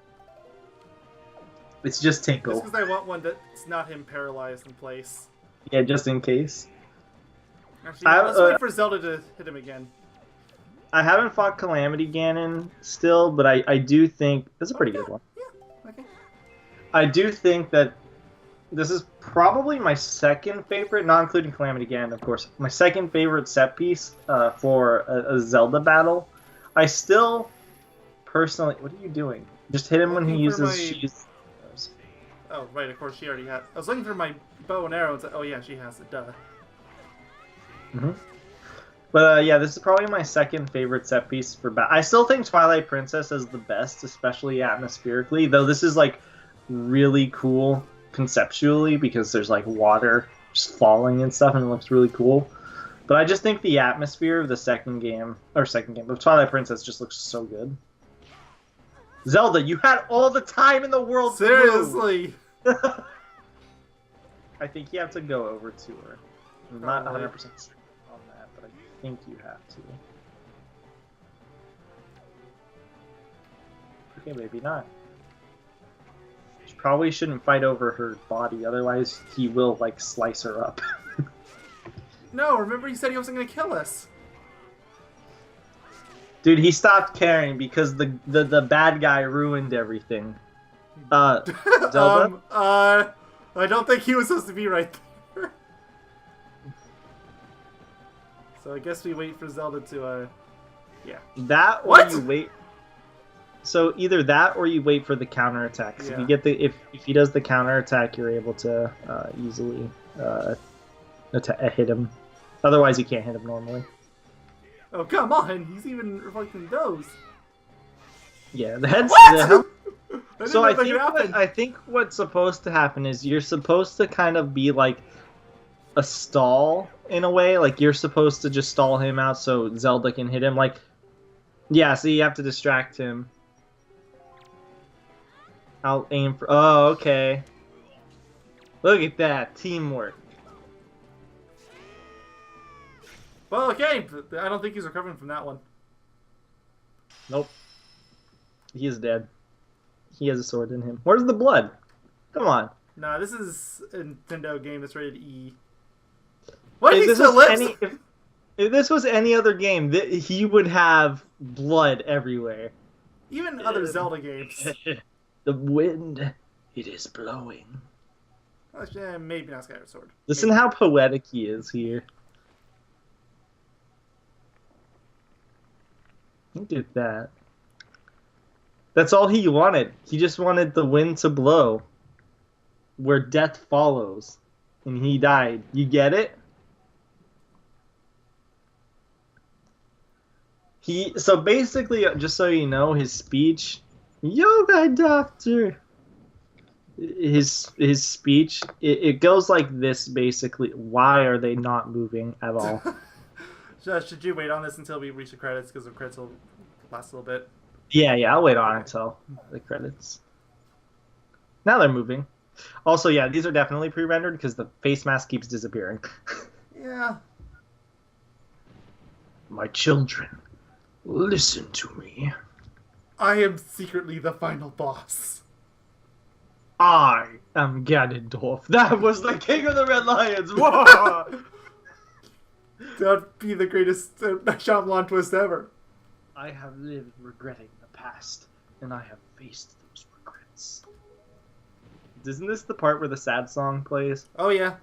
It's just Tinkle. Just because I want one that's not him paralyzed in place. Yeah, just in case. Actually, no, let's wait for Zelda to hit him again. I haven't fought Calamity Ganon still, but I do think... That's a pretty good one. Yeah, okay. I do think that this is probably my second favorite, not including Calamity Ganon, of course, my second favorite set piece for a Zelda battle. I still, personally... What are you doing? Just hit him when he uses... Oh, right, of course, she already had... I was looking for my bow and arrow and said, oh yeah, she has it, duh. Mm-hmm. But yeah, this is probably my second favorite set piece for battle. I still think Twilight Princess is the best, especially atmospherically, though this is like really cool conceptually because there's like water just falling and stuff and it looks really cool. But I just think the atmosphere of the second game of Twilight Princess just looks so good. Zelda, you had all the time in the world to move. Seriously! I think you have to go over to her. I'm not 100% sure on that, but I think you have to. Okay, maybe not. You probably shouldn't fight over her body, otherwise he will, like, slice her up. No, remember he said he wasn't going to kill us. Dude, he stopped caring because the bad guy ruined everything. Zelda? I don't think he was supposed to be right there. So I guess we wait for Zelda to, yeah. That or What? you wait. So either that or you wait for the counterattack. Yeah. If you get if he does the counterattack, you're able to easily hit him. Otherwise, you can't hit him normally. Oh, come on! He's even reflecting those. Yeah, the head's... What? So I think what's supposed to happen is you're supposed to kind of be like a stall in a way. Like you're supposed to just stall him out so Zelda can hit him. Like, yeah, so you have to distract him. I'll aim for... Oh, okay. Look at that. Teamwork. Well, okay, but I don't think he's recovering from that one. Nope. He is dead. He has a sword in him. Where's the blood? Come on. Nah, this is a Nintendo game that's rated E. What? He still lives? If this was any other game, he would have blood everywhere. Even other Zelda games. The wind, it is blowing. Maybe not Skyward Sword. Listen how poetic he is here. Look at that. That's all he wanted. He just wanted the wind to blow. Where death follows. And he died. You get it? So basically, just so you know, his speech... Yogaidr! His speech, it goes like this, basically. Why are they not moving at all? Should you wait on this until we reach the credits, because the credits will last a little bit? Yeah, I'll wait on until the credits. Now they're moving. Also, yeah, these are definitely pre-rendered because the face mask keeps disappearing. Yeah. My children, listen to me. I am secretly the final boss. I am Ganondorf. That was the king of the Red Lions. Whoa! That would be the greatest Shyamalan twist ever. I have lived regretting the past, and I have faced those regrets. Isn't this the part where the sad song plays? Oh yeah.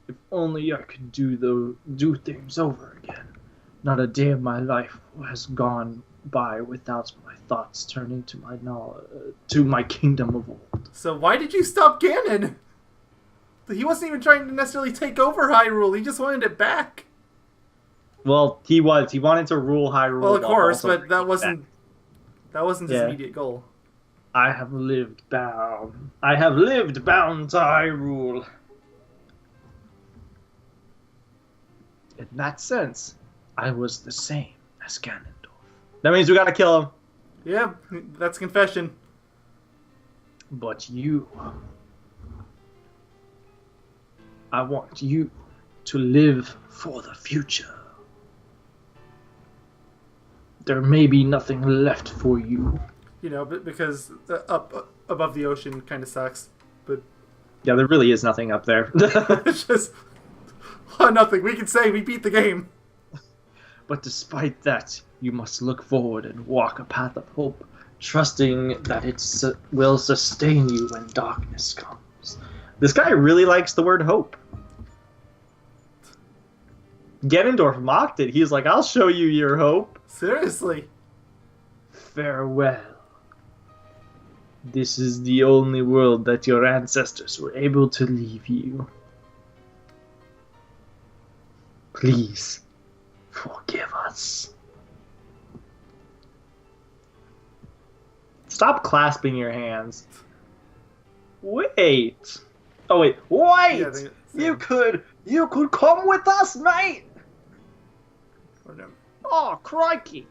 If only I could do things over again. Not a day of my life has gone by without my thoughts turning to my to my kingdom of old. So why did you stop Ganon? He wasn't even trying to necessarily take over Hyrule. He just wanted it back. Well, he wanted to rule Hyrule. Well, of course, but that wasn't his immediate goal. I have lived bound to Hyrule. In that sense, I was the same as Ganondorf. That means we gotta kill him. Yeah, that's confession. But you I want you to live for the future. There may be nothing left for you. You know, because up above the ocean kind of sucks. But Yeah, there really is nothing up there. it's just nothing. We can say we beat the game. But despite that, you must look forward and walk a path of hope, trusting that it will sustain you when darkness comes. This guy really likes the word hope. Ganondorf mocked it. He was like, I'll show you your hope. Seriously. Farewell. This is the only world that your ancestors were able to leave you. Please, forgive us. Stop clasping your hands. Wait. Oh wait, wait! Yeah, you could come with us, mate! Or no. Oh, crikey!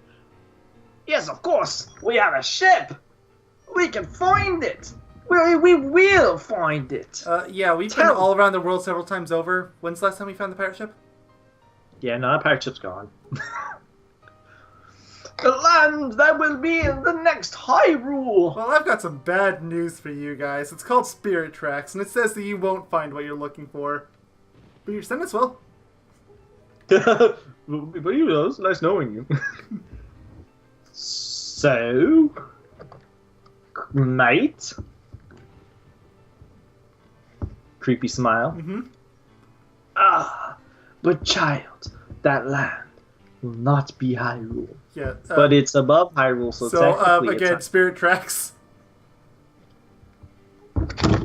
Yes, of course, we have a ship! We can find it! We will find it! Yeah, we've been all around the world several times over. When's the last time we found the pirate ship? Yeah, no, that pirate ship's gone. The land that will be in the next Hyrule! Well, I've got some bad news for you guys. It's called Spirit Tracks, and it says that you won't find what you're looking for. But your sentence will. But you know, it's nice knowing you. So, mate. Creepy smile. Mm-hmm. Ah, but child, that land will not be Hyrule. Yeah. But it's above Hyrule, so technically again, it's Spirit Tracks.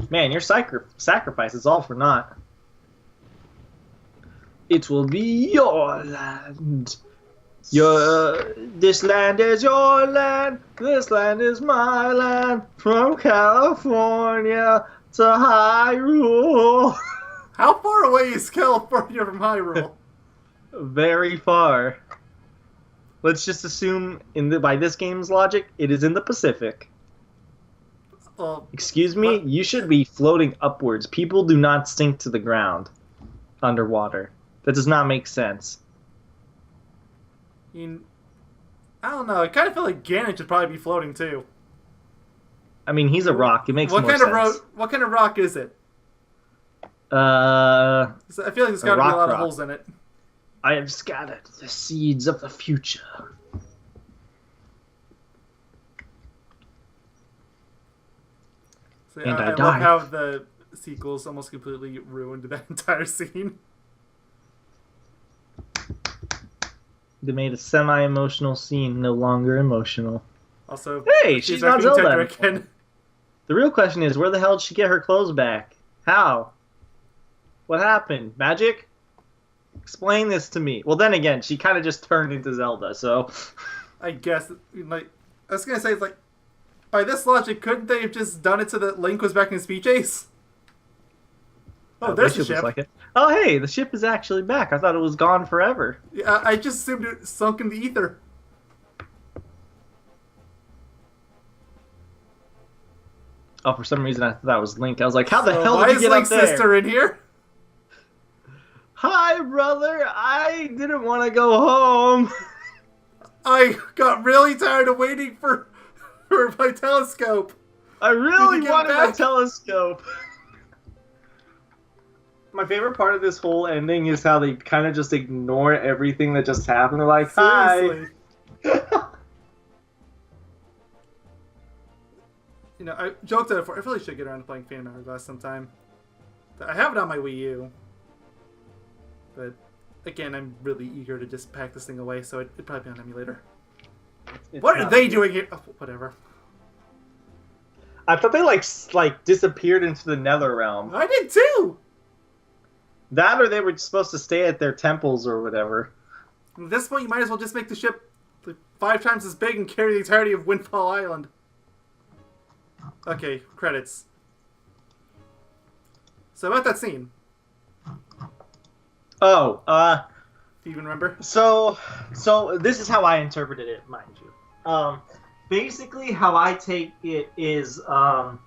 Man, your sacrifice is all for naught. It will be your land. This land is your land. This land is my land. From California to Hyrule. How far away is California from Hyrule? Very far. Let's just assume, by this game's logic, it is in the Pacific. Excuse me? You should be floating upwards. People do not sink to the ground underwater. That does not make sense. I don't know. I kind of feel like Ganon should probably be floating too. I mean, he's a rock. It makes more sense. What kind of rock is it? I I feel like there's got to be a lot of holes in it. I have scattered the seeds of the future. So, And I love died. how the sequels almost completely ruined that entire scene. They made a semi-emotional scene no longer emotional. Also, Hey, she's not being Zelda. tender again. The real question is, where the hell did she get her clothes back? How? What happened? Magic? Explain this to me. Well, then again, she kind of just turned into Zelda, so... I guess, like, I was gonna say, it's like, by this logic, couldn't they have just done it so that Link was back in his PJs? Oh, there's the ship. Like it. Oh, hey, the ship is actually back. I thought it was gone forever. Yeah, I just assumed it sunk in the ether. Oh, for some reason I thought that was Link. I was like, how the So hell why did you is get Link's up there? sister in here? Hi, brother. I didn't want to go home. I got really tired of waiting for my telescope. I really get wanted my back? telescope. My favorite part of this whole ending is how they kind of just ignore everything that just happened. They're like, hi. Seriously. You know, I joked at it before. I really should get around to playing Phantom Hourglass sometime. I have it on my Wii U. But, again, I'm really eager to just pack this thing away, so it'd probably be on emulator. What are they doing here? Oh, whatever. I thought they like disappeared into the Nether Realm. I did too! That or they were supposed to stay at their temples or whatever. At this point, you might as well just make the ship like 5 times as big and carry the entirety of Windfall Island. Okay, credits. So about that scene. Oh, Do you even remember? So this is how I interpreted it, mind you. Basically how I take it is, so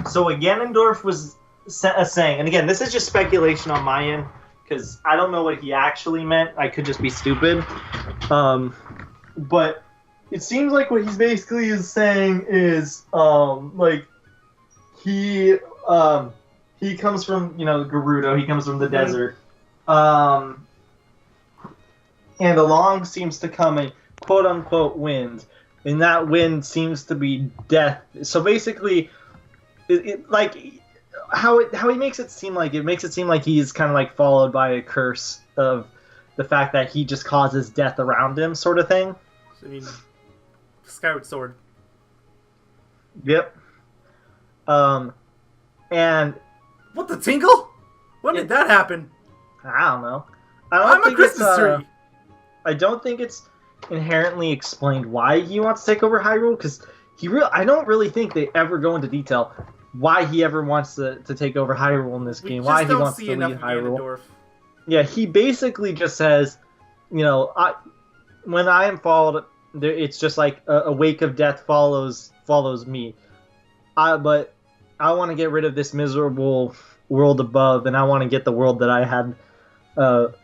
Ganondorf was saying, and again, this is just speculation on my end because I don't know what he actually meant. I could just be stupid. But it seems like what he's basically is saying is like he comes from Gerudo. He comes from the desert. And along seems to come a quote-unquote wind, and that wind seems to be death. So basically, like how he makes it seem like he's kind of like followed by a curse of the fact that he just causes death around him, sort of thing. I mean, Skyward Sword. Yep. And what the tinkle? When did that happen? I don't know. I'm a Christmas tree. I don't think it's inherently explained why he wants to take over Hyrule, because I don't really think they ever go into detail why he ever wants to take over Hyrule in this game. Why he wants to lead Hyrule. Ganondorf. Yeah, he basically just says, when I am followed, it's just like a wake of death follows me. But I want to get rid of this miserable world above, and I want to get the world that I had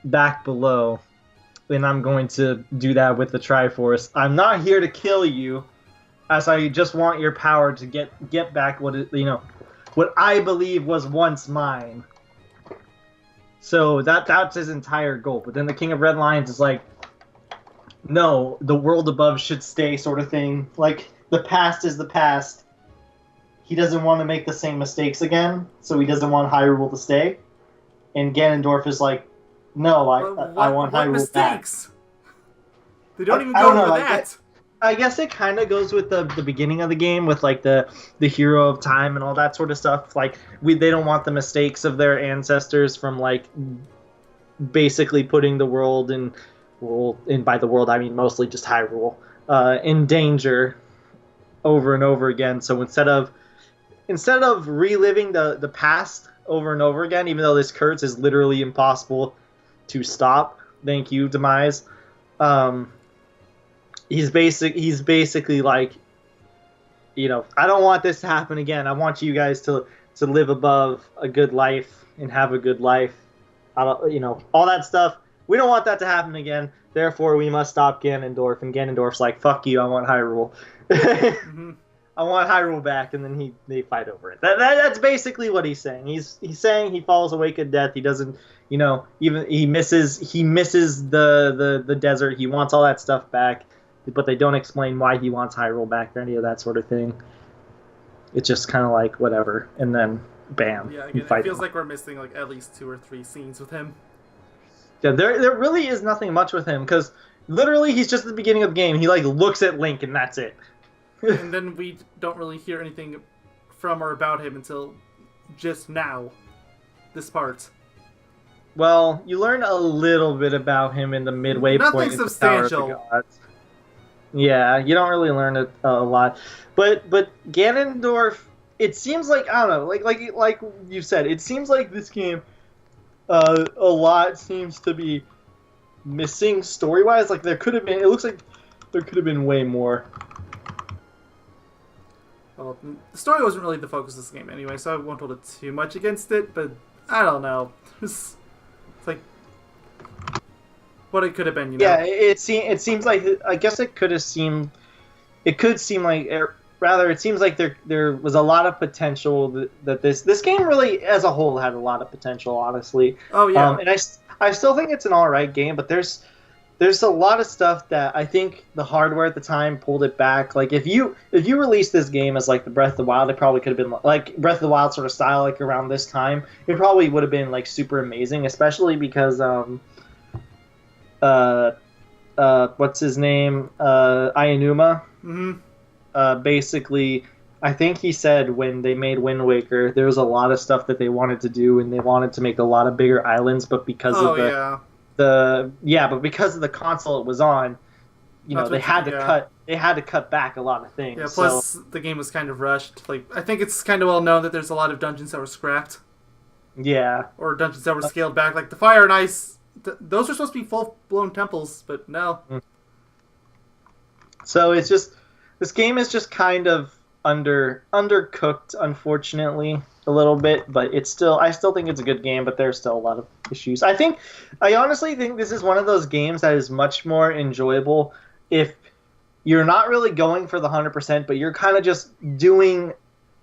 back below. And I'm going to do that with the Triforce. I'm not here to kill you, as I just want your power to get back what I believe was once mine. So that's his entire goal. But then the King of Red Lions is like, no, the world above should stay, sort of thing. Like, the past is the past. He doesn't want to make the same mistakes again, so he doesn't want Hyrule to stay. And Ganondorf is like, no, I want Hyrule mistakes? back. They don't even go over that. I guess it kind of goes with the beginning of the game, with like the hero of time and all that sort of stuff. Like they don't want the mistakes of their ancestors from like basically putting the world and by the world I mean mostly just Hyrule in danger over and over again. So instead of reliving the past over and over again, even though this curse is literally impossible to stop, thank you, Demise. He's basically like, I don't want this to happen again. I want you guys to live above a good life and have a good life. All that stuff. We don't want that to happen again. Therefore, we must stop Ganondorf. And Ganondorf's like, fuck you, I want Hyrule. Mm-hmm. I want Hyrule back, and then they fight over it. That's basically what he's saying. He's saying he falls awake at death. He doesn't, even he misses the desert. He wants all that stuff back, but they don't explain why he wants Hyrule back or any of that sort of thing. It's just kind of like whatever, and then bam. Yeah, again, it feels like we're missing like at least 2 or 3 scenes with him. Yeah, there really is nothing much with him, because literally he's just at the beginning of the game. He like looks at Link and that's it. And then we don't really hear anything from or about him until just now, this part. Well, you learn a little bit about him in the midway Nothing point. Nothing substantial. Yeah, you don't really learn it a lot. But Ganondorf, it seems like, I don't know, like you said, it seems like this game, a lot seems to be missing story-wise. Like it looks like there could have been way more. Well, the story wasn't really the focus of this game anyway, so I won't hold it too much against it, but I don't know. It's like what it could have been, Yeah, it seems like, I guess it could seem like there was a lot of potential that this game really as a whole had a lot of potential, honestly. Oh yeah. And I still think it's an alright game, but there's a lot of stuff that I think the hardware at the time pulled it back. Like if you released this game as like the Breath of the Wild, it probably could have been like Breath of the Wild sort of style, like around this time. It probably would have been like super amazing, especially because what's his name? Aonuma. Mm-hmm. Basically, I think he said when they made Wind Waker, there was a lot of stuff that they wanted to do, and they wanted to make a lot of bigger islands, but because of but because of the console it was on, they had to cut back a lot of things. Yeah, plus the game was kind of rushed. Like I think it's kind of well known that there's a lot of dungeons that were scrapped. Yeah. Or dungeons that were scaled back, like the Fire and Ice. Those are supposed to be full-blown temples, but no. So it's just, this game is just kind of undercooked, unfortunately, a little bit. But I still think it's a good game. But there's still a lot of issues. I honestly think this is one of those games that is much more enjoyable if you're not really going for the 100%, but you're kind of just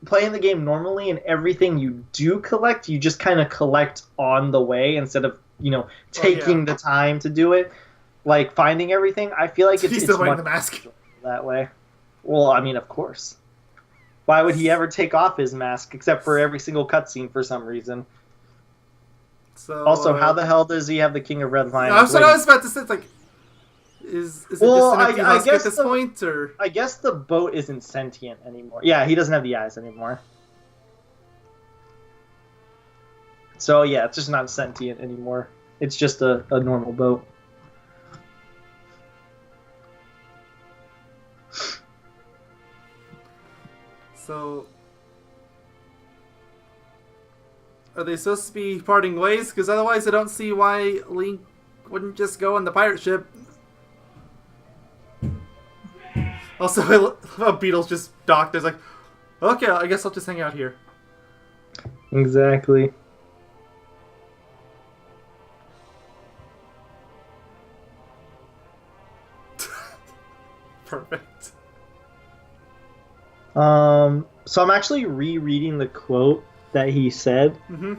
playing the game normally, and everything you do collect, you just kind of collect on the way instead of taking the time to do it, like finding everything. I feel like it's still wearing much the mask that way. Well, I mean, of course. Why would he ever take off his mask except for every single cutscene for some reason? So Also, how the hell does he have the King of Red Lions? That's what I was about to say. It's like, is it just an empty husk at this point, or I guess the boat isn't sentient anymore. Yeah, he doesn't have the eyes anymore. So yeah, it's just not sentient anymore. It's just a normal boat. So, are they supposed to be parting ways? Because otherwise I don't see why Link wouldn't just go on the pirate ship. Also, I love how Beetle's just docked. There's like, okay, I guess I'll just hang out here. Exactly. Perfect. So I'm actually rereading the quote that he said. Mm-hmm.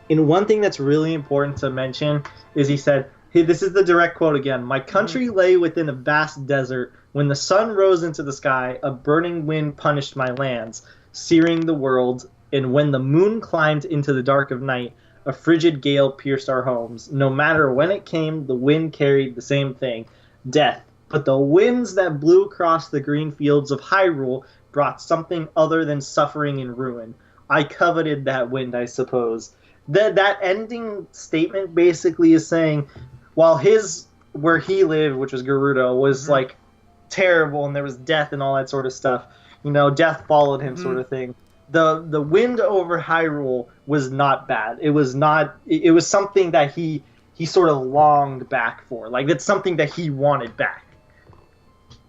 And one thing that's really important to mention is he said, hey, this is the direct quote again. My country lay within a vast desert. When the sun rose into the sky, a burning wind punished my lands, searing the world. And when the moon climbed into the dark of night, a frigid gale pierced our homes. No matter when it came, the wind carried the same thing, death. But the winds that blew across the green fields of Hyrule brought something other than suffering and ruin. I coveted that wind, I suppose. That ending statement basically is saying, while where he lived, which was Gerudo, was like terrible and there was death and all that sort of stuff, death followed him sort of thing. The wind over Hyrule was not bad. It was something that he sort of longed back for. Like, it's something that he wanted back,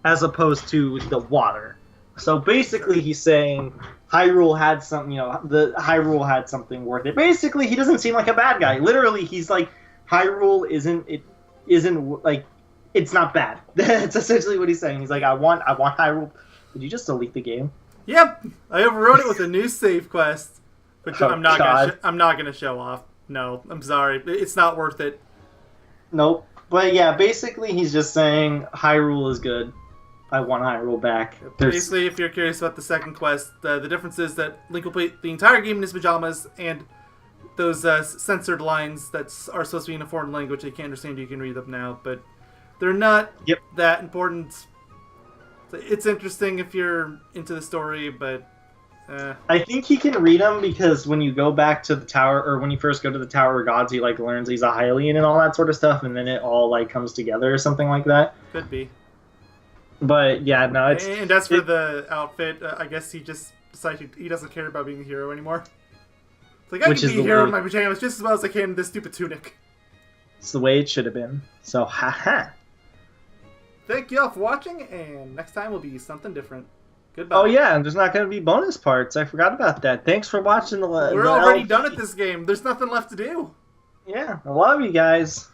as opposed to the water. So basically he's saying Hyrule had something, the Hyrule had something worth it. Basically, he doesn't seem like a bad guy. Literally, he's like, Hyrule isn't like, it's not bad. That's essentially what he's saying. He's like, I want Hyrule. Did you just delete the game? Yep, I overwrote it with a new save quest, which I'm not gonna show off. No, I'm sorry, it's not worth it. Nope. But yeah, basically he's just saying Hyrule is good. I want Hyrule back. Basically, if you're curious about the second quest, the difference is that Link will play the entire game in his pajamas, and those censored lines that are supposed to be in a foreign language I can't understand, you can read them now, but they're not that important. It's interesting if you're into the story, but I think he can read them because when you go back to the tower, or when you first go to the Tower of Gods, he like learns he's a Hylian and all that sort of stuff, and then it all like comes together or something like that. Could be. But yeah, no, it's... And as for the outfit, I guess he just decided he doesn't care about being a hero anymore. It's like, I can be a hero in my pajamas just as well as I can in this stupid tunic. It's the way it should have been. So, haha. Thank you all for watching, and next time will be something different. Goodbye. Oh yeah, and there's not going to be bonus parts. I forgot about that. Thanks for watching the... We're already done at this game. There's nothing left to do. Yeah, I love you guys.